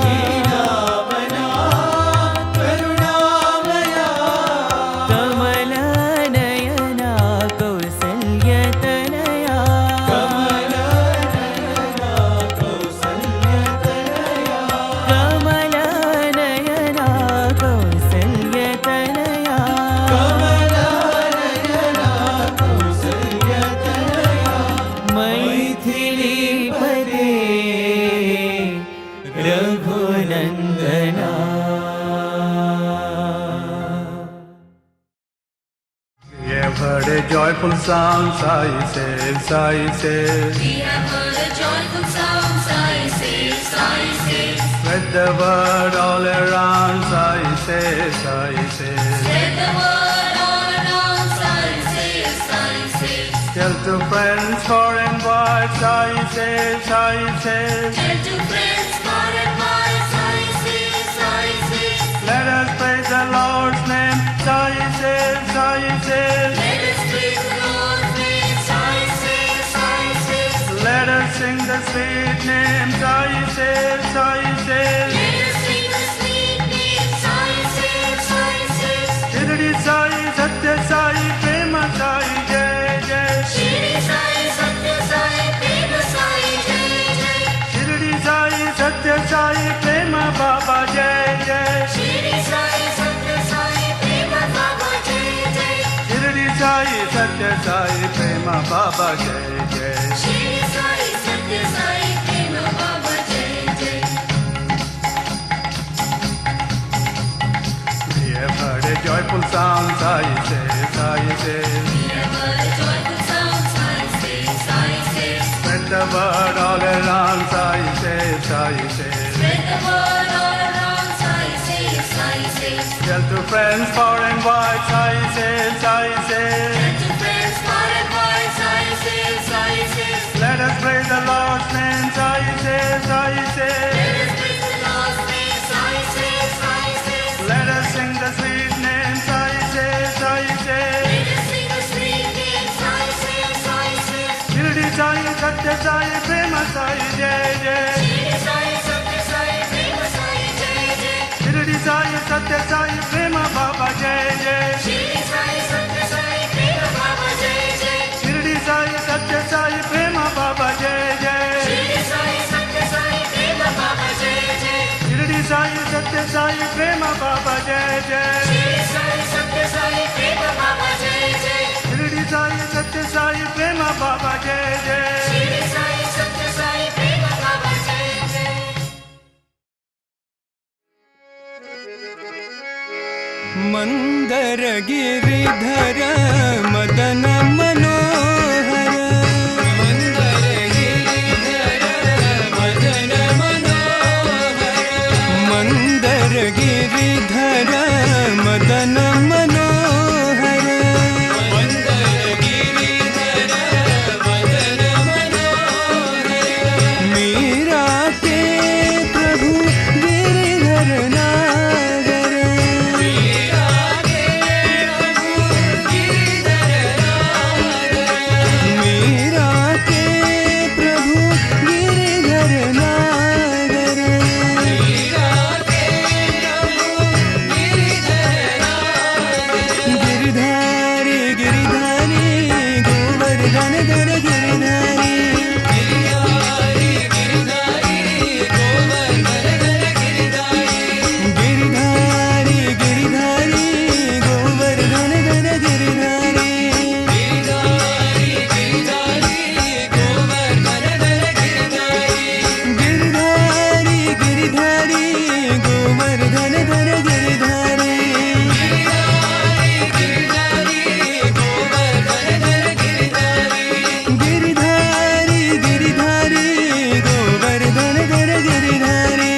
Speaker 2: दीनावना करुणामया
Speaker 4: कमलनयना कौसल्यतनया
Speaker 2: कमलनयना कौसल्यतनया
Speaker 4: कमलनयना कौसल्यतनया
Speaker 2: कमलनयना कौसल्यतनया
Speaker 4: मैथिलीपते रघुनन्दना
Speaker 3: We have heard a joyful sound, Sai says, Sai says.
Speaker 1: We have heard a joyful sound, Sai says, Sai says.
Speaker 3: Spread the word all around, Sai says, Sai says.
Speaker 1: Spread the word all around, Sai says, Sai says.
Speaker 3: Tell to friends far and wide, Sai says, Sai says.
Speaker 1: Tell to friends far and wide, Sai says, Sai says.
Speaker 3: Let us praise the Lord's name, Sai says, Sai says.
Speaker 1: Let us praise the Lord's name, Sai says, Sai says.
Speaker 3: Let us sing the sweet name, Sai says, Sai says.
Speaker 1: Let us sing the sweet name, Sai says, Sai says.
Speaker 3: Shirdi Sai, Satya Sai, Prema Sai, Jai Jai.
Speaker 1: Shri Sai, Satya Sai, Prema Sai, Jai Jai.
Speaker 3: Shirdi Sai, Satya Sai, Prema Baba, Jai Jai.
Speaker 1: Shri Sai, Satya Sai, Prema Baba, Jai Jai.
Speaker 3: Shirdi Sai, Satya Sai, Prema Baba, Jai Jai.
Speaker 1: Shri Sai, Satya Sai, Prema Baba, Jai Jai.
Speaker 3: We have heard a joyful sound, Sai says, Sai says.
Speaker 1: We have heard a joyful sound, Sai says, Sai says.
Speaker 3: Spread the word all around, Sai says, Sai says.
Speaker 1: Spread the word all around, Sai says, Sai says.
Speaker 3: Tell to friends far and wide, Sai says, Sai says.
Speaker 1: Tell to friends far and wide, Sai says, Sai says.
Speaker 3: Let us praise the Lord's name, Sai says, Sai says.
Speaker 1: Let us praise the Lord's name, Sai says, Sai says.
Speaker 3: Let us sing the sweet name, Sai says, Sai says.
Speaker 1: Let us sing the sweet name, Sai says, Sai says.
Speaker 3: सत्य साई प्रेम बाबा जय जय
Speaker 1: शिरडी साई सत्य साई प्रेम बाबा जय जय
Speaker 3: शिरडी साई सत्य साई प्रेम बाबा जय जय
Speaker 1: शिरडी साई सत्य साई प्रेम बाबा जय जय
Speaker 3: शिरडी साई सत्य साई प्रेम बाबा जय जय
Speaker 1: शिरडी साई सत्य साई प्रेम बाबा जय जय
Speaker 3: शिरडी साई सत्य साई प्रेम बाबा जय जय
Speaker 1: शिरडी साई सत्य साई प्रेम बाबा जय जय
Speaker 5: मंदर गिरिधर मदन मनोहर मंदर गिरिधर मदन मनोहर मंदर गिरिधर मदन मनोहर मंदर गिरिधर मदन मनोहर मीरा के प्रभु गिरिधर नागर मीरा के प्रभु गिरिधर नागर गिरिधारी गिरिधारी गोवर्धन धर गिरिधारी गिरिधारी गिरिधारी गोवर्धन धर गिरिधारी गिरिधारी गिरिधारी गोवर्धन धर गिरिधारी गिरिधारी गिरिधारी गोवर्धन धर गिरिधारी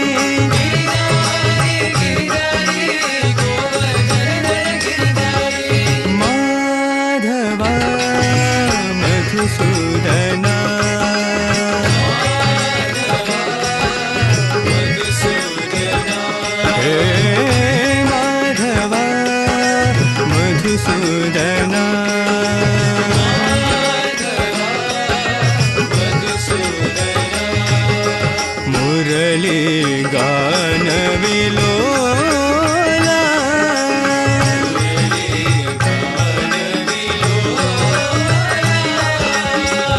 Speaker 5: माधवा मधुसूदना हे माधवा मधुसूदना मुरली गान विलोला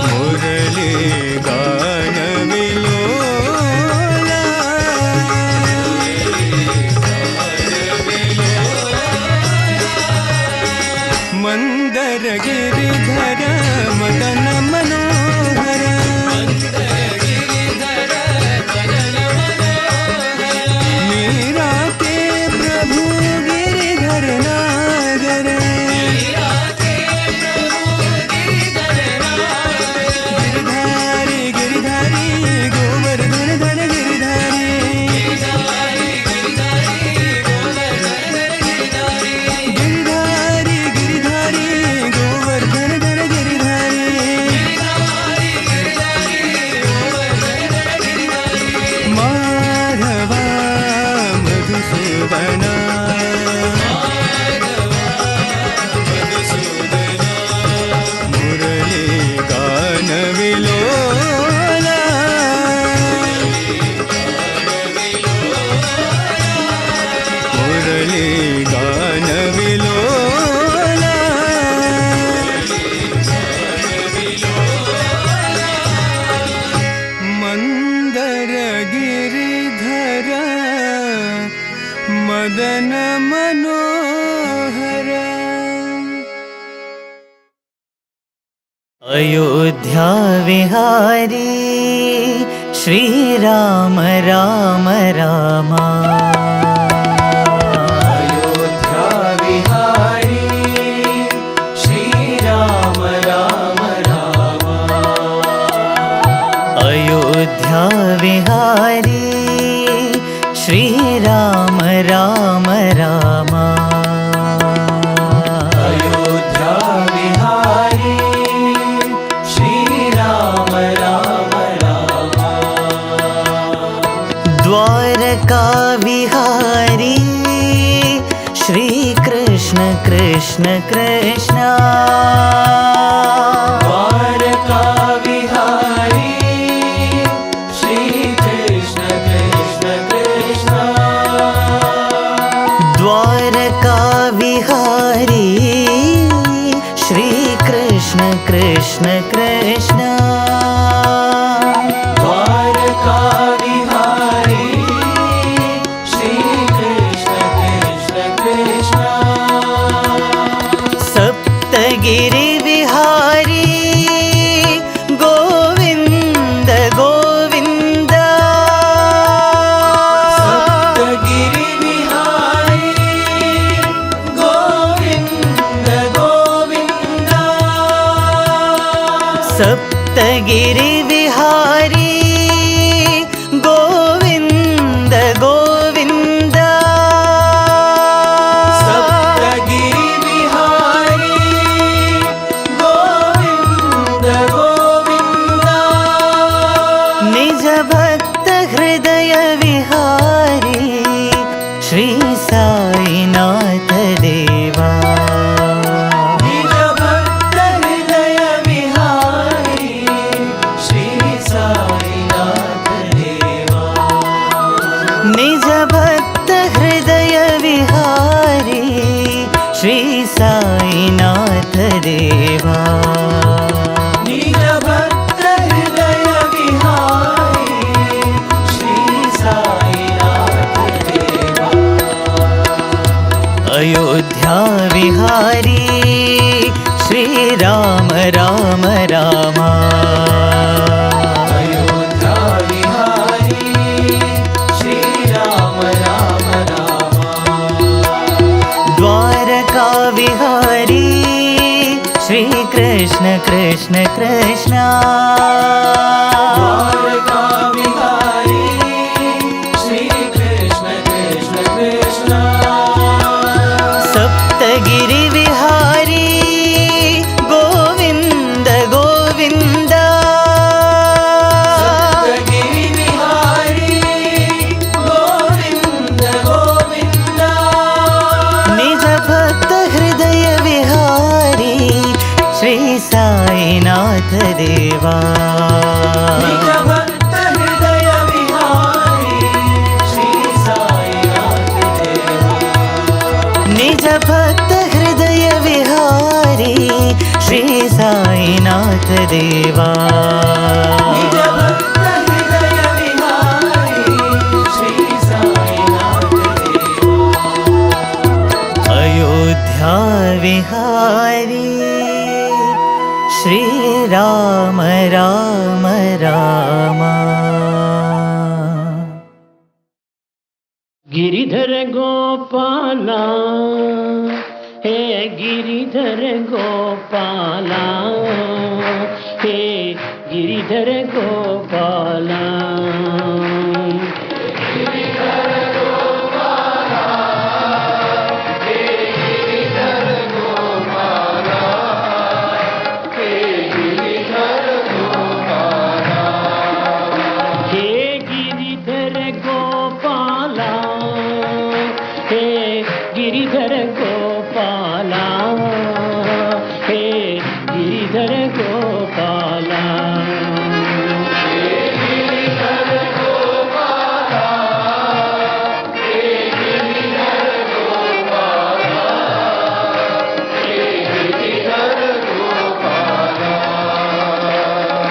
Speaker 5: मुरली गान विलोला मंदर गिरिधर मदन मनोहर मीरा के प्रभु गिरिधर नागर गिरिधारी गिरिधारी गोवर्धन धर गिरिधारी गिरिधारी गिरिधारी गोवर्धन धर गिरिधारी माधवा मधुसूदना मुरली गान विलोला मुरली गान विलोला मंदर गिरिधर मदन मनोहर
Speaker 4: अयोध्या विहारी श्री राम राम रामा
Speaker 2: अयोध्या विहारी श्री राम राम रामा
Speaker 4: अयोध्या विहारी श्री राम राम रामा
Speaker 2: अयोध्या विहारी श्री राम राम रामा
Speaker 4: द्वारका विहारी श्री कृष्ण कृष्ण कृष्ण
Speaker 2: द्वारका विहारी श्री कृष्ण कृष्ण कृष्ण
Speaker 4: कृष्ण कृष्ण कृष्ण
Speaker 2: द्वारका विहारी श्री कृष्ण कृष्ण कृष्ण
Speaker 4: सप्तगिरि विहारी गोविन्द गोविन्द
Speaker 2: सप्तगिरि विहारी गोविन्द गोविन्द
Speaker 4: सप्तगिरि विहारी गोविन्द गोविन्द
Speaker 2: सप्तगिरि विहारी गोविन्द गोविन्द
Speaker 4: निज भक्त हृदय विहारी श्री साईनाथ देवा
Speaker 2: निज भक्त हृदय विहारी श्री साईनाथ देवा
Speaker 4: निज भक्त हृदय विहारी श्री साईनाथ देवा
Speaker 2: निज भक्त हृदय विहारी श्री साईनाथ देवा
Speaker 4: अयोध्या विहारी श्री राम राम राम
Speaker 2: अयोध्या विहारी श्री राम राम राम
Speaker 4: द्वारका विहारी श्री कृष्ण कृष्ण कृष्ण
Speaker 2: द्वारका विहारी श्री कृष्ण कृष्ण कृष्ण
Speaker 4: सप्तगिरि विहारी गोविन्द गोविन्द
Speaker 2: सप्तगिरि विहारी गोविन्द गोविन्द
Speaker 4: निज भक्त हृदय विहारी श्री साईनाथ देवा
Speaker 2: निज भक्त हृदय विहारी श्री साईनाथ देवा
Speaker 4: निज भक्त हृदय विहारी श्री साईनाथ देवा
Speaker 2: निज भक्त हृदय विहारी श्री साईनाथ देवा
Speaker 4: अयोध्या विहारी श्री राम राम राम
Speaker 6: गिरिधर गोपाला हे गिरिधर गोपाला हे गिरिधर गोपाला हे गिरिधर गोपाला हे गिरिधर गोपाला हे गिरिधर गोपाला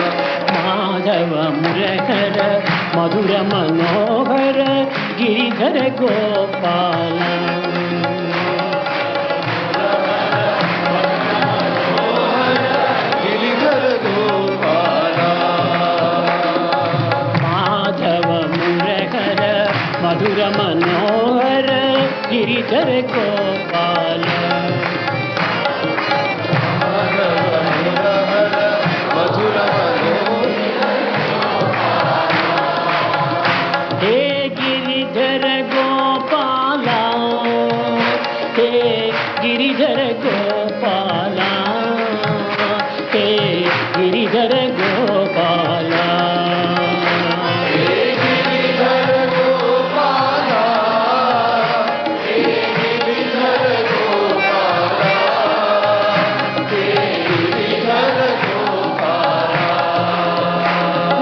Speaker 6: माधव मुरहर मधुर मनोहर गिरिधर गोपाला माधव मुरहर मधुर मनोहर गिरिधर गोपाला हे गिरिधर गोपाला हे गिरिधर गोपाला हे गिरिधर गोपाला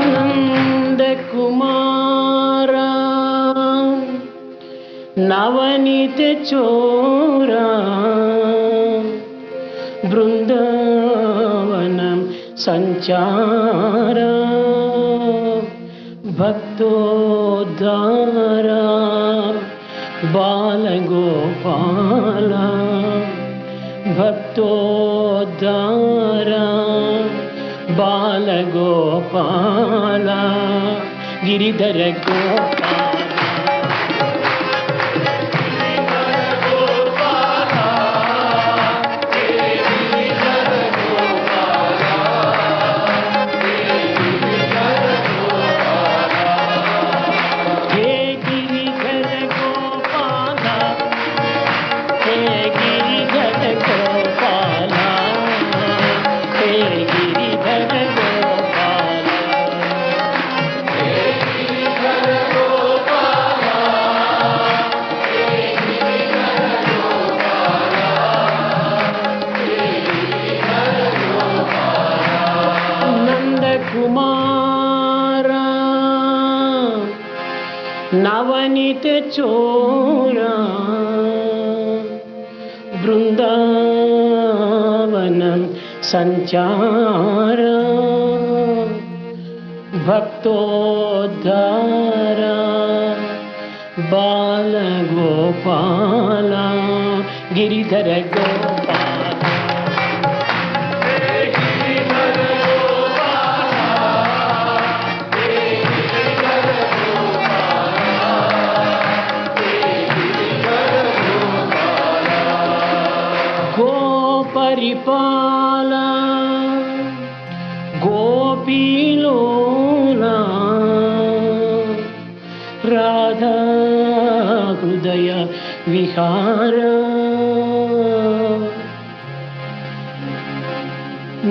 Speaker 6: नंद कुमारा नवनीत चोरा बृंदावन సంచార భక్తోద్ధార బాలగోపాల భక్తోద్ధార బాలగోపాల గిరిధర గోపాల कुमारा नवनीत चोरा बृंदावनं संचार भक्तोद्धार बालगोपाल गिरिधर गोपाल परिपाला गोपीलोला राधा हृदय विहार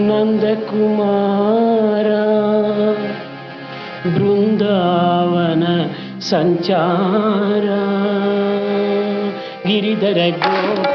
Speaker 6: नंदकुमार बृंदावन संचार गिरिधर गोपाल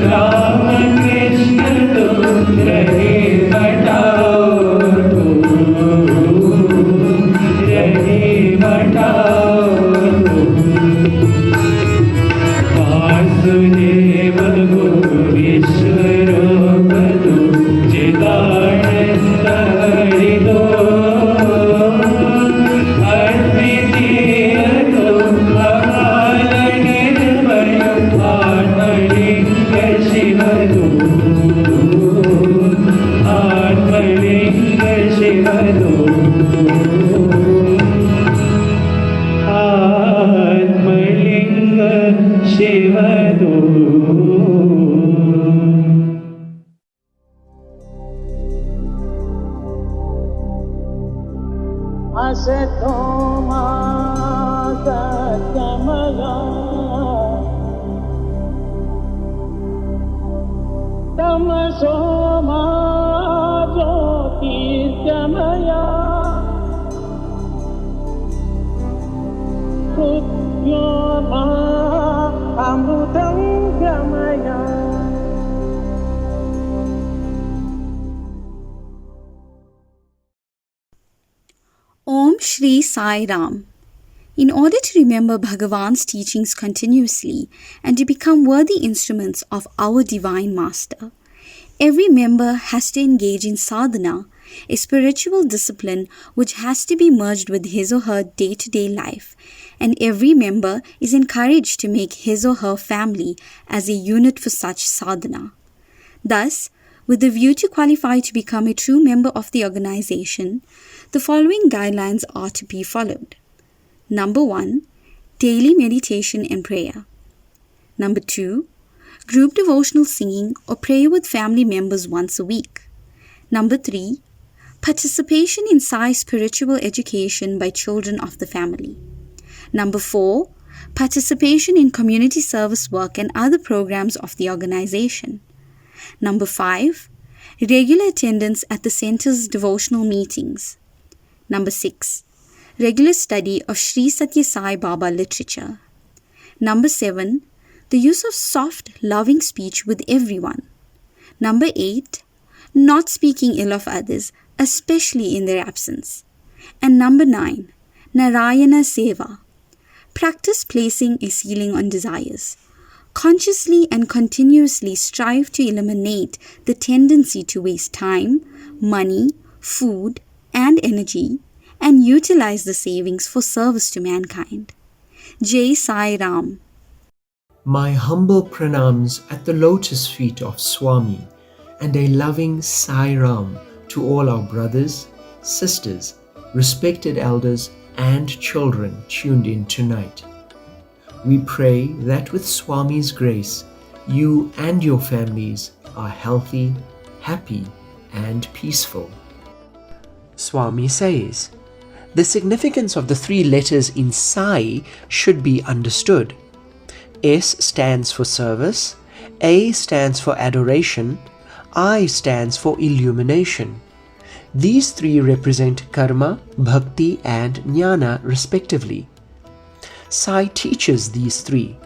Speaker 6: Ram असतो मा सत्गमया तमसो मा ज्योतिर्गमया मृत्योर्मा अमृतं गमया.
Speaker 7: Om Shri Sai Ram. In order to remember Bhagavan's teachings continuously and to become worthy instruments of our Divine Master, every member has to engage in sadhana, a spiritual discipline which has to be merged with his or her day-to-day life, and every member is encouraged to make his or her family as a unit for such sadhana. Thus, with the view to qualify to become a true member of the organization, the following guidelines are to be followed. Number 1, daily meditation and prayer. Number 2, group devotional singing or prayer with family members once a week. Number 3, participation in Sai spiritual education by children of the family. Number 4, participation in community service work and other programs of the organization. Number 5, regular attendance at the center's devotional meetings. Number 6, regular study of Sri Satya Sai Baba literature. Number 7, the use of soft, loving speech with everyone. Number 8, not speaking ill of others, especially in their absence. And number 9, Narayana Seva. Practice placing a ceiling on desires. Consciously and continuously strive to eliminate the tendency to waste time, money, food, and energy, and utilize the savings for service to mankind. Jai Sai Ram.
Speaker 8: My humble pranams at the lotus feet of Swami and a loving Sai Ram to all our brothers, sisters, respected elders, and children tuned in tonight. We pray that with Swami's grace, you and your families are healthy, happy, and peaceful.
Speaker 9: Swami says, the significance of the 3 letters in Sai should be understood. S stands for service, A stands for adoration, I stands for illumination. These 3 represent karma, bhakti, and jnana respectively. Sai teaches these 3.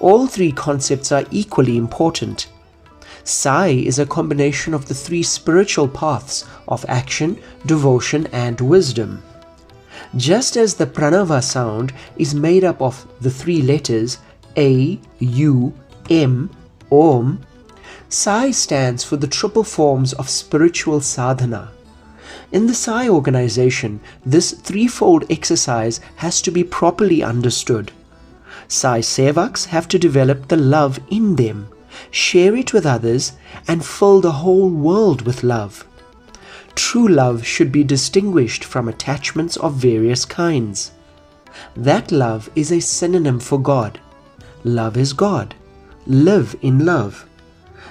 Speaker 9: All 3 concepts are equally important. Sai is a combination of the 3 spiritual paths of action, devotion, and wisdom. Just as the pranava sound is made up of the 3 letters A, U, M, Om, Sai stands for the triple forms of spiritual sadhana. In the Sai organization, this threefold exercise has to be properly understood. Sai Sevaks have to develop the love in them, share it with others, and fill the whole world with love. True love should be distinguished from attachments of various kinds. That love is a synonym for God. Love is God. Live in love.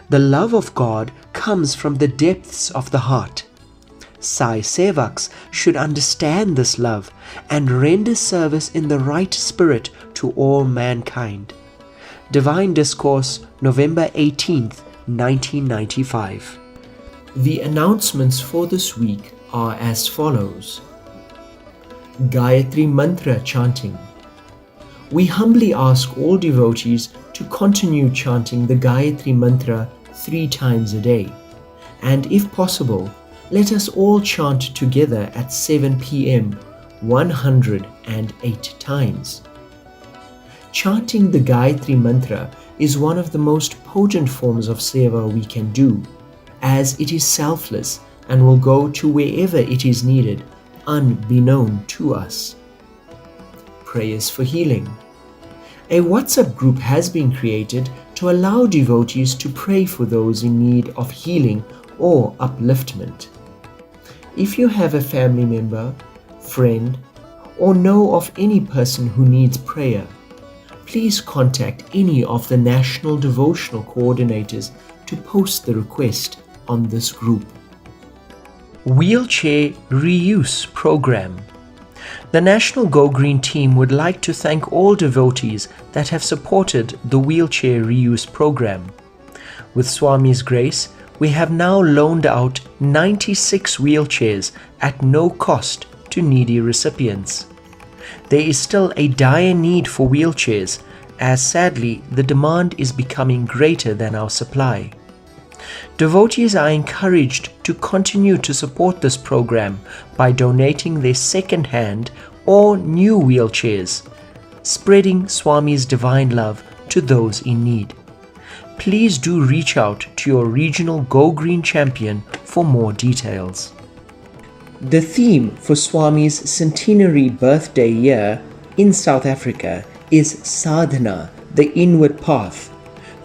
Speaker 9: The love of God comes from the depths of the heart. Sai Sevaks should understand this love and render service in the right spirit to all mankind. Divine Discourse, November 18th, 1995.
Speaker 8: The announcements for this week are as follows. Gayatri Mantra chanting. We humbly ask all devotees to continue chanting the Gayatri Mantra 3 times a day, and if possible, let us all chant together at 7 p.m. 108 times. Chanting the Gayatri Mantra is one of the most potent forms of seva we can do, as it is selfless and will go to wherever it is needed, unbeknown to us. Prayers for healing. A WhatsApp group has been created to allow devotees to pray for those in need of healing or upliftment. If you have a family member, friend, or know of any person who needs prayer, please contact any of the National Devotional Coordinators to post the request on this group.
Speaker 9: Wheelchair Reuse Program. The National Go Green team would like to thank all devotees that have supported the wheelchair reuse program. With Swami's grace, we have now loaned out 96 wheelchairs at no cost to needy recipients. There is still a dire need for wheelchairs, as sadly the demand is becoming greater than our supply. Devotees are encouraged to continue to support this program by donating their second-hand or new wheelchairs, spreading Swami's divine love to those in need. Please do reach out to your regional Go Green champion for more details. The theme for Swami's centenary birthday year in South Africa is Sadhana, the inward path,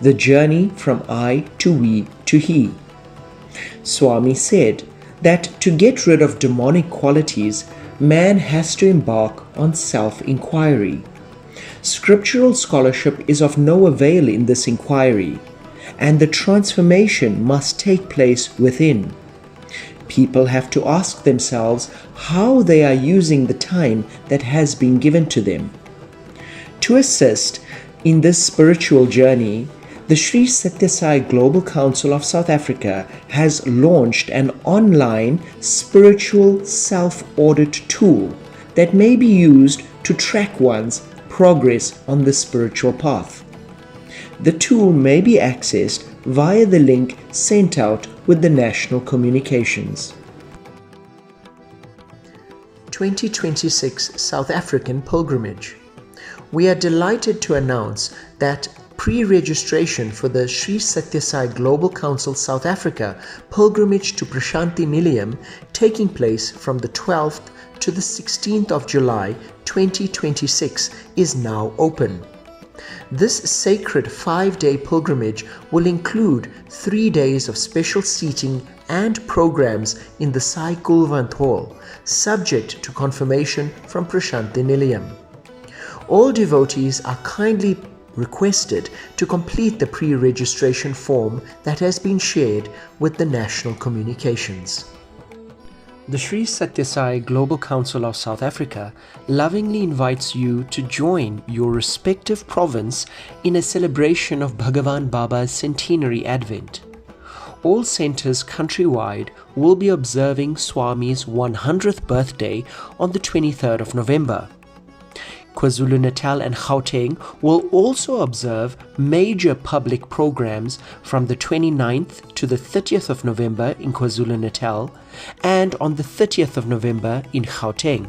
Speaker 9: the journey from I to we to he. Swami said that to get rid of demonic qualities, man has to embark on self-inquiry. Scriptural scholarship is of no avail in this inquiry, and the transformation must take place within. People have to ask themselves how they are using the time that has been given to them. To assist in this spiritual journey, the Sri Satya Sai Global Council of South Africa has launched an online spiritual self-audit tool that may be used to track one's progress on the spiritual path. The tool may be accessed via the link sent out with the national communications. 2026 South African Pilgrimage. We are delighted to announce that pre-registration for the Sri Satya Sai Global Council South Africa pilgrimage to Prashanti Nilayam, taking place from the 12th to the 16th of July 2026, is now open. This sacred 5-day pilgrimage will include 3 days of special seating and programs in the Sai Kulwant Hall, subject to confirmation from Prashanti Nilayam. All devotees are kindly requested to complete the pre-registration form that has been shared with the national communications. The Sri Satya Sai Global Council of South Africa lovingly invites you to join your respective province in a celebration of Bhagavan Baba's centenary advent. All centers countrywide will be observing Swami's 100th birthday on the 23rd of November. KwaZulu-Natal and Gauteng will also observe major public programs from the 29th to the 30th of November in KwaZulu-Natal and on the 30th of November in Gauteng.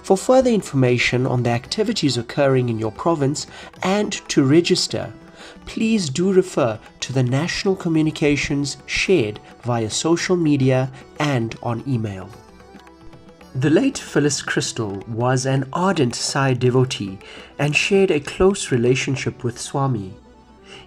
Speaker 9: For further information on the activities occurring in your province and to register, please do refer to the national communications shared via social media and on email. The late Phyllis Crystal was an ardent Sai devotee and shared a close relationship with Swami.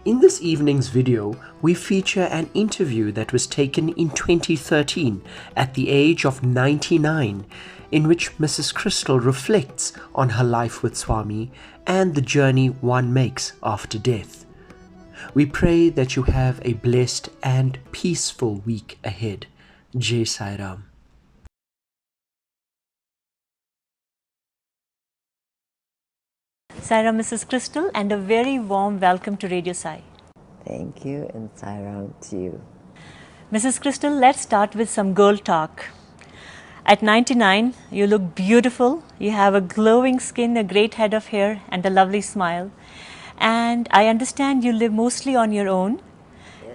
Speaker 9: In this evening's video, we feature an interview that was taken in 2013 at the age of 99, in which Mrs. Crystal reflects on her life with Swami and the journey one makes after death. We pray that you have a blessed and peaceful week ahead. Jai Sai Ram.
Speaker 10: Sai Ram, Mrs. Crystal, and a very warm welcome to Radio Sai.
Speaker 11: Thank you, and Sai Ram to you.
Speaker 10: Mrs. Crystal, let's start with some girl talk. At 99, you look beautiful. You have a glowing skin, a great head of hair, and a lovely smile. And I understand you live mostly on your own,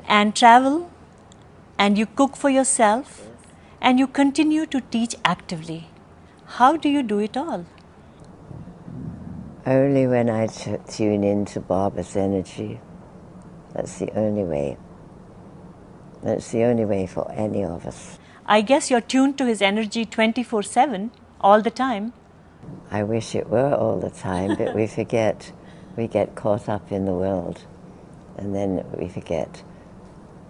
Speaker 10: and travel, and you cook for yourself, and you continue to teach actively. How do you do it all?
Speaker 11: Only when I tune into Baba's energy. That's the only way. That's the only way for any of us.
Speaker 10: I guess you're tuned to his energy 24/7, all the time.
Speaker 11: I wish it were all the time, but we forget. We get caught up in the world, and then we forget.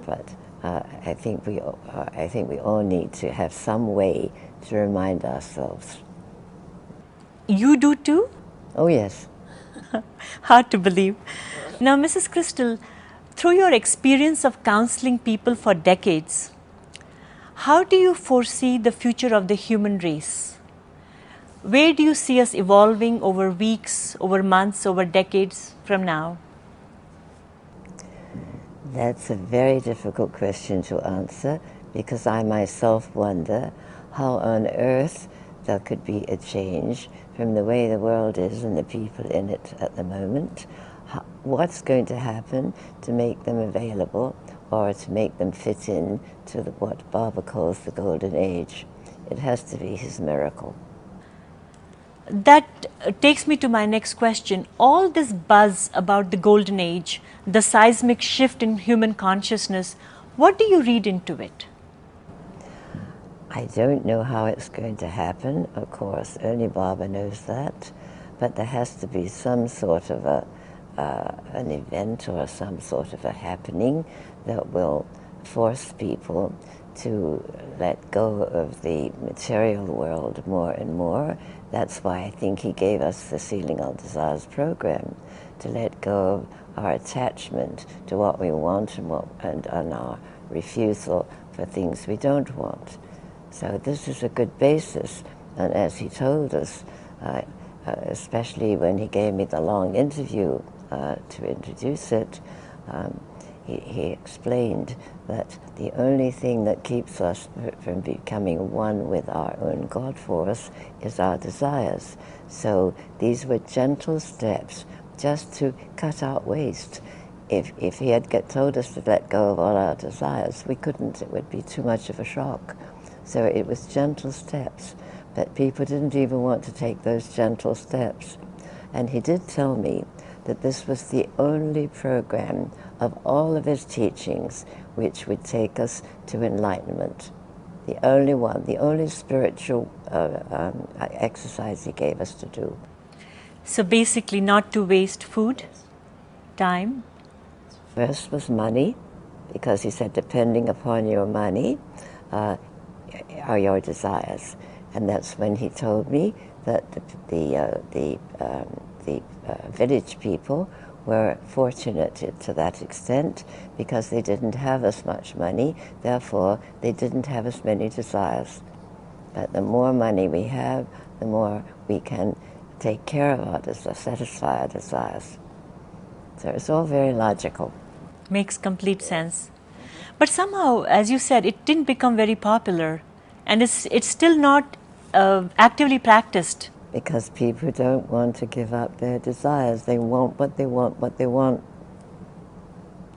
Speaker 11: But I think we all need to have some way to remind ourselves.
Speaker 10: You do too?
Speaker 11: Oh yes.
Speaker 10: Hard to believe. Now, Mrs. Crystal, through your experience of counseling people for decades, how do you foresee the future of the human race? Where do you see us evolving over weeks, over months, over decades from now?
Speaker 11: That's a very difficult question to answer, because I myself wonder how on earth there could be a change from the way the world is and the people in it at the moment. What's going to happen to make them available or to make them fit in to what Baba calls the Golden Age? It has to be his miracle.
Speaker 10: That takes me to my next question. All this buzz about the Golden Age, the seismic shift in human consciousness, what do you read into it?
Speaker 11: I don't know how it's going to happen, of course, only Baba knows that, but there has to be some sort of an event or some sort of a happening that will force people to let go of the material world more and more. That's why I think he gave us the Sealing All Desires program, to let go of our attachment to what we want and our refusal for things we don't want. So this is a good basis, and as he told us, especially when he gave me the long interview to introduce it, he explained that the only thing that keeps us from becoming one with our own God force is our desires. So these were gentle steps just to cut out waste. If he had told us to let go of all our desires, we couldn't. It would be too much of a shock. So it was gentle steps, but people didn't even want to take those gentle steps. And he did tell me that this was the only program of all of his teachings which would take us to enlightenment. The only one, the only spiritual exercise he gave us to do.
Speaker 10: So basically not to waste food, time.
Speaker 11: First was money, because he said depending upon your money are your desires. And that's when he told me that the village people were fortunate to that extent, because they didn't have as much money, therefore they didn't have as many desires. But the more money we have, the more we can take care of our desires, satisfy our desires. So it's all very logical.
Speaker 10: Makes complete sense. But somehow, as you said, it didn't become very popular, and it's still not actively practiced.
Speaker 11: Because people don't want to give up their desires. They want what they want, what they want.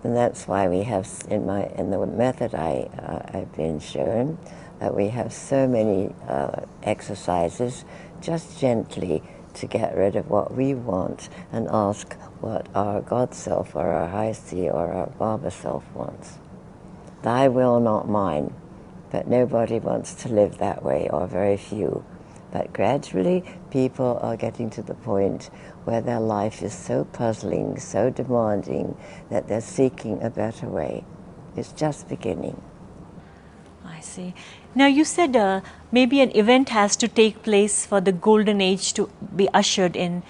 Speaker 11: And that's why we have, in the method I've been shown, we have so many exercises just gently to get rid of what we want and ask what our God self or our high sea or our Baba self wants. Thy will, not mine. But nobody wants to live that way, or very few. But gradually, people are getting to the point where their life is so puzzling, so demanding, that they're seeking a better way. It's just beginning.
Speaker 10: I see. Now you said maybe an event has to take place for the Golden Age to be ushered in.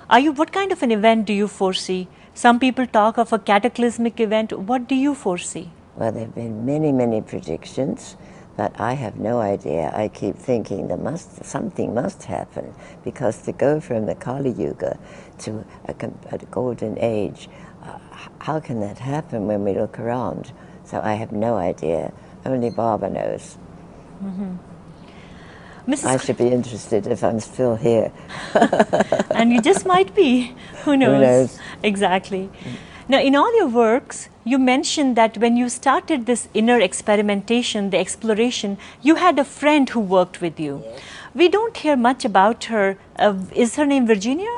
Speaker 10: What kind of an event do you foresee? Some people talk of a cataclysmic event. What do you foresee?
Speaker 11: Well, there have been many, many predictions, but I have no idea. I keep thinking something must happen, because to go from the Kali Yuga to a golden age, how can that happen when we look around? So I have no idea. Only Baba knows.
Speaker 10: Mm-hmm.
Speaker 11: I should be interested if I'm still here.
Speaker 10: And you just might be. Who knows?
Speaker 11: Who knows?
Speaker 10: Exactly. Now, in all your works, you mentioned that when you started this inner experimentation, the exploration, you had a friend who worked with you. Yes. We don't hear much about her. Is her name Virginia?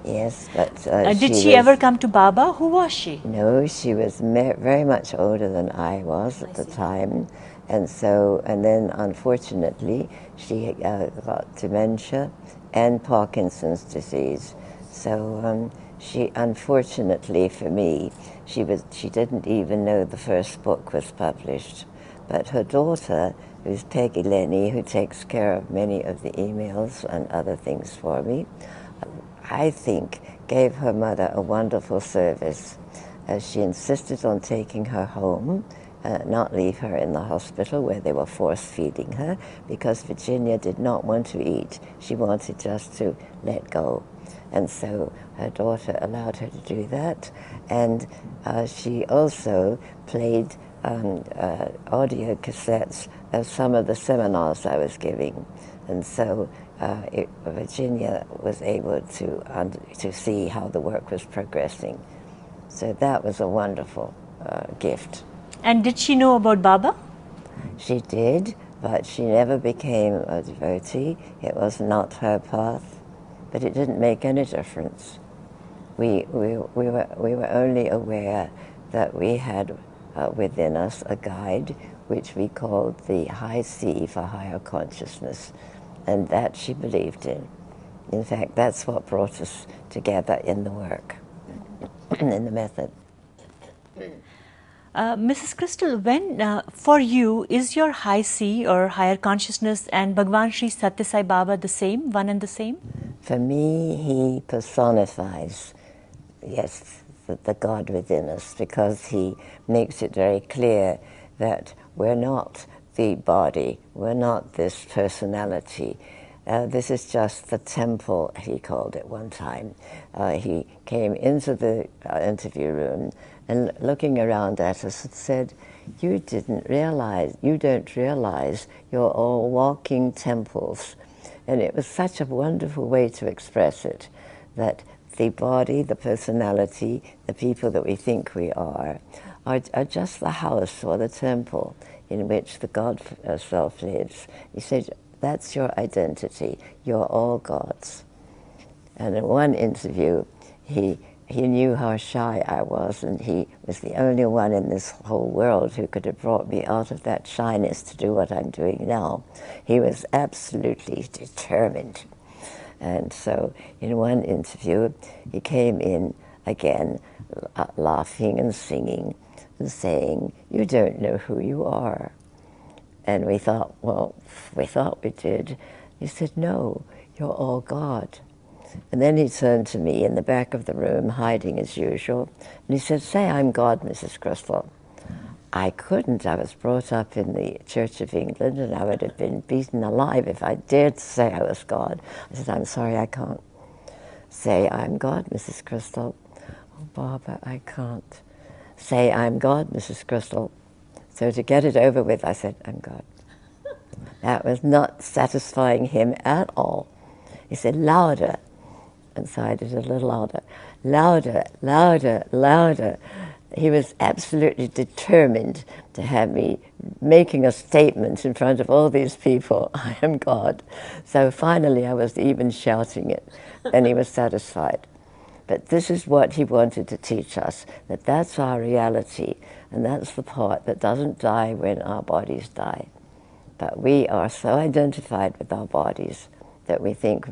Speaker 11: Yes, but
Speaker 10: did she ever come to Baba? Who was she?
Speaker 11: No, she was very much older than I was at the time. And then unfortunately, she got dementia and Parkinson's disease. So she, unfortunately for me, she didn't even know the first book was published. But her daughter, who's Peggy Lenny, who takes care of many of the emails and other things for me, I think gave her mother a wonderful service, as she insisted on taking her home not leave her in the hospital where they were force feeding her, because Virginia did not want to eat. She wanted just to let go. And so her daughter allowed her to do that. And she also played audio cassettes of some of the seminars I was giving. And so Virginia was able to see how the work was progressing. So that was a wonderful gift.
Speaker 10: And did she know about Baba?
Speaker 11: She did, but she never became a devotee. It was not her path, but it didn't make any difference. We were only aware that we had within us a guide, which we called the High C for Higher Consciousness, and that she believed in. In fact, that's what brought us together in the work, in the method.
Speaker 10: Mrs. Crystal, when for you is your high C or higher consciousness and Bhagwan Sri Satya Sai Baba the same, one and the same?
Speaker 11: For me, he personifies, yes, the God within us, because he makes it very clear that we're not the body, we're not this personality. This is just the temple, he called it one time. He came into the interview room and looking around at us and said, you don't realize you're all walking temples. And it was such a wonderful way to express it, that the body, the personality, the people that we think we are just the house or the temple in which the God self lives. He said, that's your identity. You're all gods. And in one interview, he knew how shy I was, and he was the only one in this whole world who could have brought me out of that shyness to do what I'm doing now. He was absolutely determined. And so in one interview, he came in again, laughing and singing and saying, you don't know who you are. And we thought, well, we thought we did. He said, no, you're all God. And then he turned to me in the back of the room, hiding as usual, and he said, say I'm God, Mrs. Crystal. I couldn't. I was brought up in the Church of England, and I would have been beaten alive if I dared to say I was God. I said, I'm sorry, I can't. Say I'm God, Mrs. Crystal. Oh, Barbara, I can't. Say I'm God, Mrs. Crystal. So to get it over with, I said, I'm God. That was not satisfying him at all. He said, louder. And so I did a little louder. Louder, louder, louder. He was absolutely determined to have me making a statement in front of all these people, I am God. So finally I was even shouting it, and he was satisfied. But this is what he wanted to teach us, that that's our reality, and that's the part that doesn't die when our bodies die. But we are so identified with our bodies that we think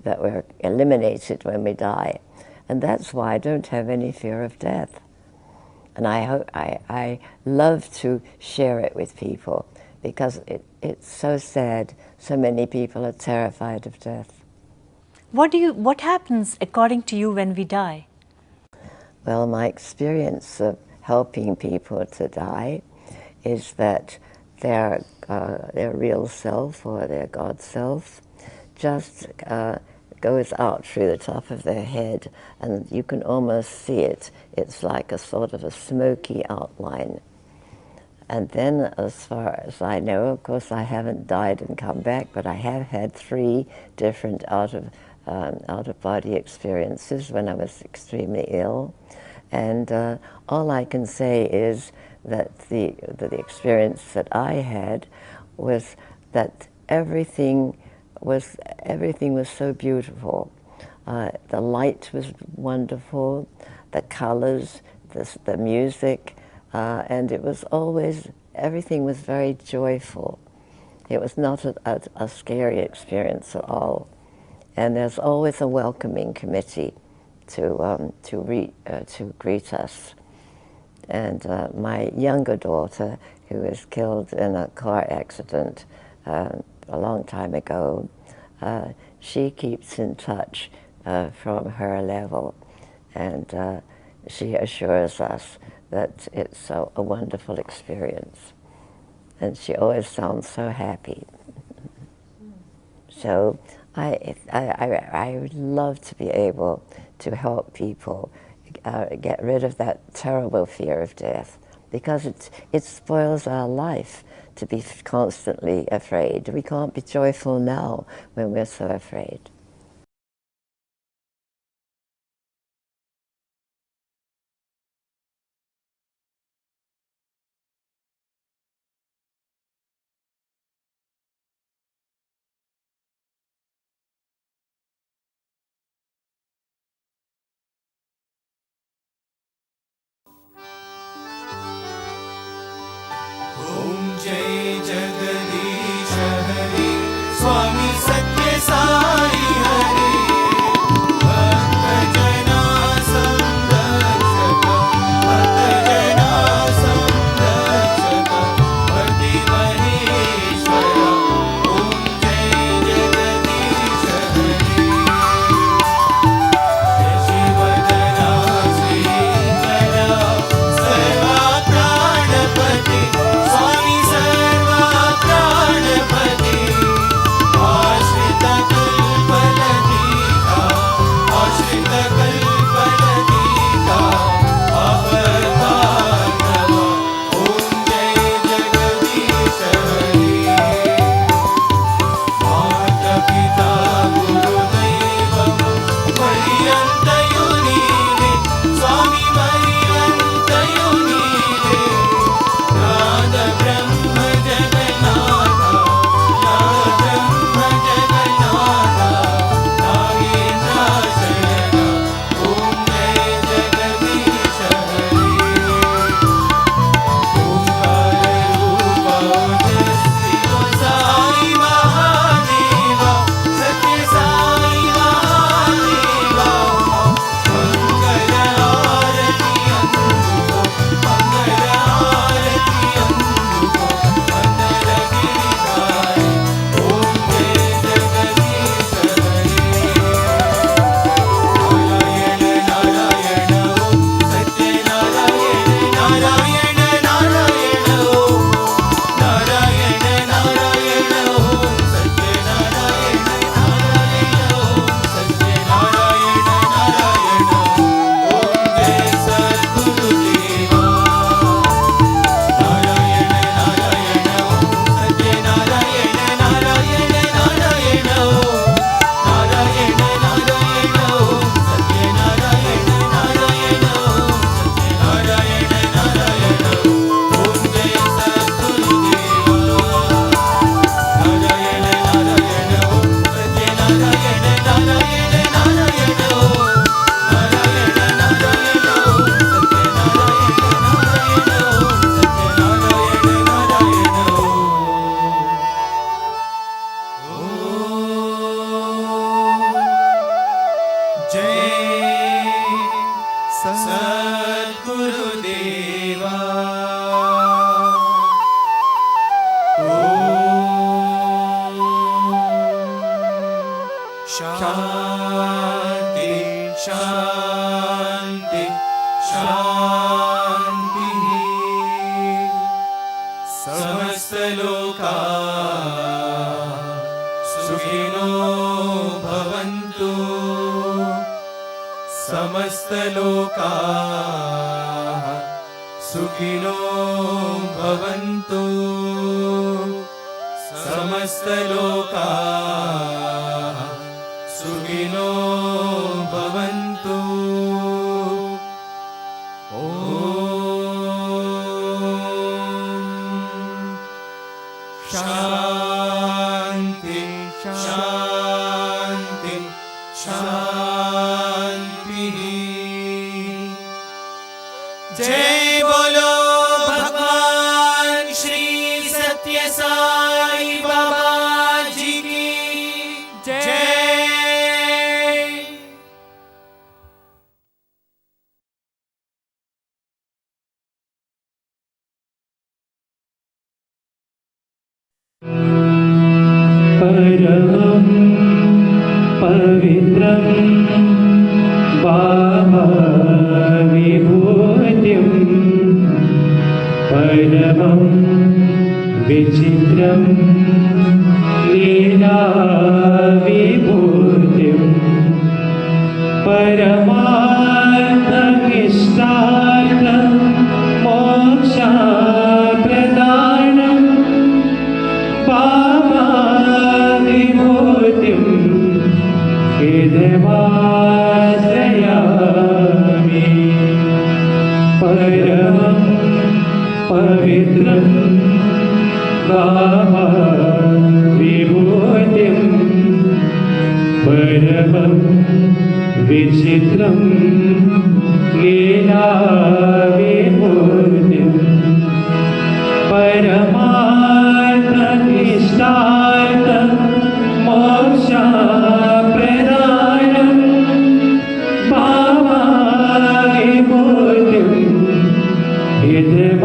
Speaker 11: that we're eliminated when we die. And that's why I don't have any fear of death. And I love to share it with people, because it's so sad. So many people are terrified of death.
Speaker 10: What happens according to you when we die?
Speaker 11: Well, my experience of helping people to die is that their real self or their God self just goes out through the top of their head, and you can almost see it. It's like a sort of a smoky outline. And then, as far as I know, of course I haven't died and come back, but I have had 3 different out-of-body experiences when I was extremely ill. And all I can say is that the experience that I had was that everything was so beautiful. The light was wonderful, the colors, the music, and it was always, everything was very joyful. It was not a scary experience at all. And there's always a welcoming committee to greet us. And my younger daughter, who was killed in a car accident a long time ago, she keeps in touch from her level, and she assures us that it's a wonderful experience. And she always sounds so happy. So I would love to be able to help people get rid of that terrible fear of death, because it spoils our life to be constantly afraid. We can't be joyful now when we're so afraid.
Speaker 2: जय जगदीश हरि स्वामी सत्य साई हरि भक्त जना संरक्षक भक्त जना संरक्षक भक्ति महेश्वर ओम जय जगदीश हरि जय शिवधरा श्रीकरा सर्वा प्राणपति स्वामी सर्वा प्राणपति आश्रित कल्पलतिका आश्रित कल्पलतिका अपरभार्गव ओम जय जगदीश हरि माता पिता गुरुदैवं पर्यन्तयो नीवे स्वामी पर्यन्तयो नीवे नाद ब्रह्म जगन्नाथ नाद ब्रह्म जगन्नाथ नागेन्द्र शरण ओम जय जगदीश हरि ओंकार रूप साई महादेवा सत्य साई महादेवा मंगल आरती अंदुको मंगल आरती अंदुको मंगल गिरिधारी ओम जय जगदीश हरि नारायण नारायण ओम सत्य नारायण नारायण नारायण ओम नारायण नारायण ओम सत्य नारायण नारायण ओम सत्य नारायण नारायण ओम जय सद्गुरुदेवा नारायण नारायण ओम सत्य नारायण नारायण नारायण ओम नारायण नारायण ओम सत्य नारायण नारायण ओम सत्य नारायण नारायण ओम जय सद्गुरुदेवा नारायण नारायण ओम सत्य नारायण नारायण नारायण ओम नारायण नारायण ओम सत्य नारायण नारायण ओम सत्य नारायण नारायण ओम जय सद्गुरुदेवा शांति शांति शांति समस्त लोका सुखिनो भवन्तु समस्त लोका सुखिनो भवन्तु समस्त लोका सुखिनो भवन्तु शांति शांति शांति जय बोलो भगवान श्री सत्य साई बाबा जी की जय।
Speaker 6: परमं पवित्रं बाबा विभूतिं पवित्रं लीलाविभूतिं परमार्थमिष्टार्थं मोक्षप्रदानं पापाविभूतिं हृदयमाश्रयामि परमं पवित्रं भावविभूतिं परमं विचित्रं लीलाविभूतिं परमार्थमिष्टार्थं मोक्षप्रदानं भावविभूतिं हृदयमाश्रयामि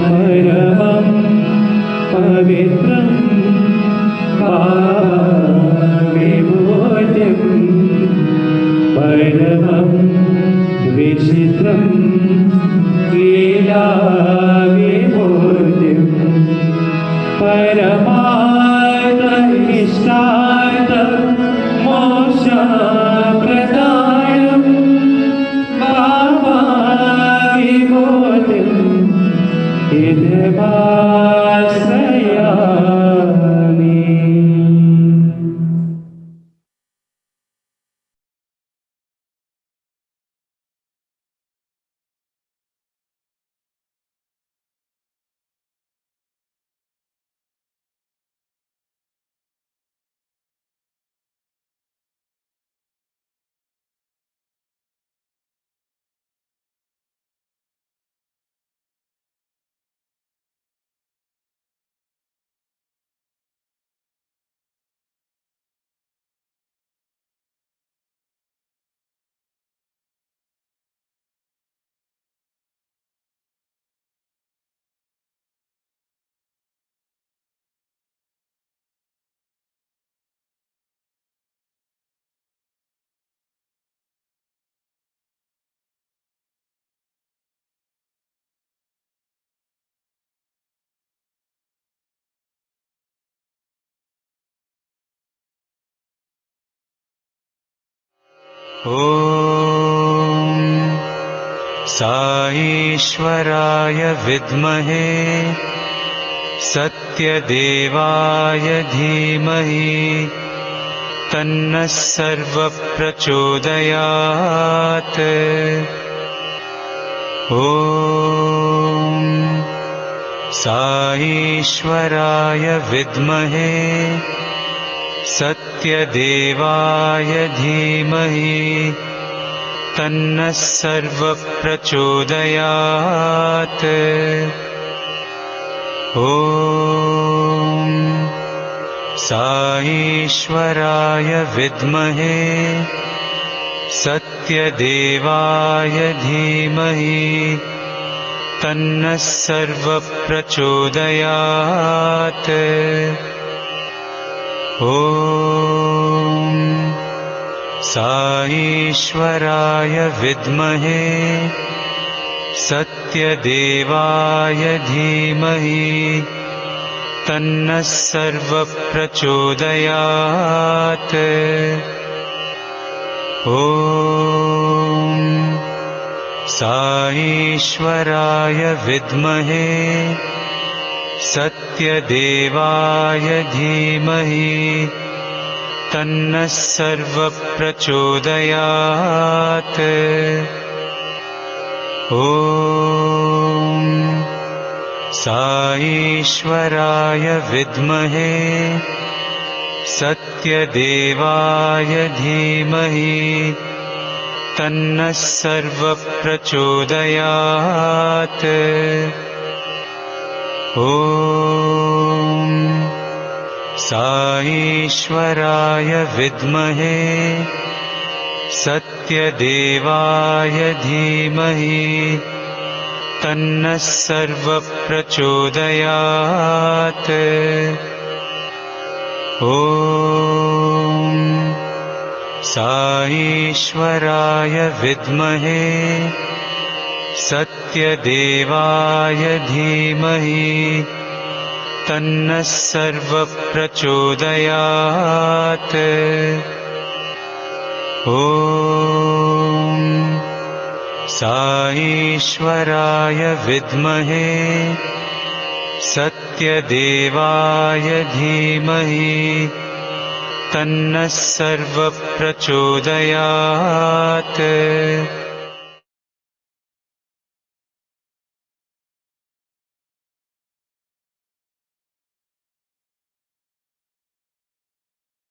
Speaker 6: परमं पवित्रं भावविभूतिं परमं विचित्रं लीलाविभूतिं परमार्थमिष्टार्थं मोक्षप्रदानं भावविभूतिं हृदयमाश्रयामि ॐ साईश्वराय विद्महे सत्यदेवाय धीमहि तन्नः सर्वप्रचोदयात् ॐ साईश्वराय विद्महे सत्यदेवाय धीमहि तन्नः सर्वप्रचोदयात् ॐ साईश्वराय विद्महे सत्यदेवाय धीमहि तन्नः सर्वप्रचोदयात् ॐ साईश्वराय विद्महे सत्यदेवाय धीमहि तन्नः सर्वप्रचोदयात् ॐ साईश्वराय विद्महे सत्यदेवाय धीमहि तन्नः सर्वप्रचोदयात् ॐ साईश्वराय विद्महे सत्यदेवाय धीमहि तन्नः सर्वप्रचोदयात् ॐ साईश्वराय विद्महे सत्यदेवाय धीमहि तन्नः सर्वप्रचोदयात् ॐ साईश्वराय विद्महे सत्यदेवाय धीमहि तन्नः सर्वप्रचोदयात् ॐ साईश्वराय विद्महे सत्यदेवाय धीमहि तन्नः सर्वप्रचोदयात्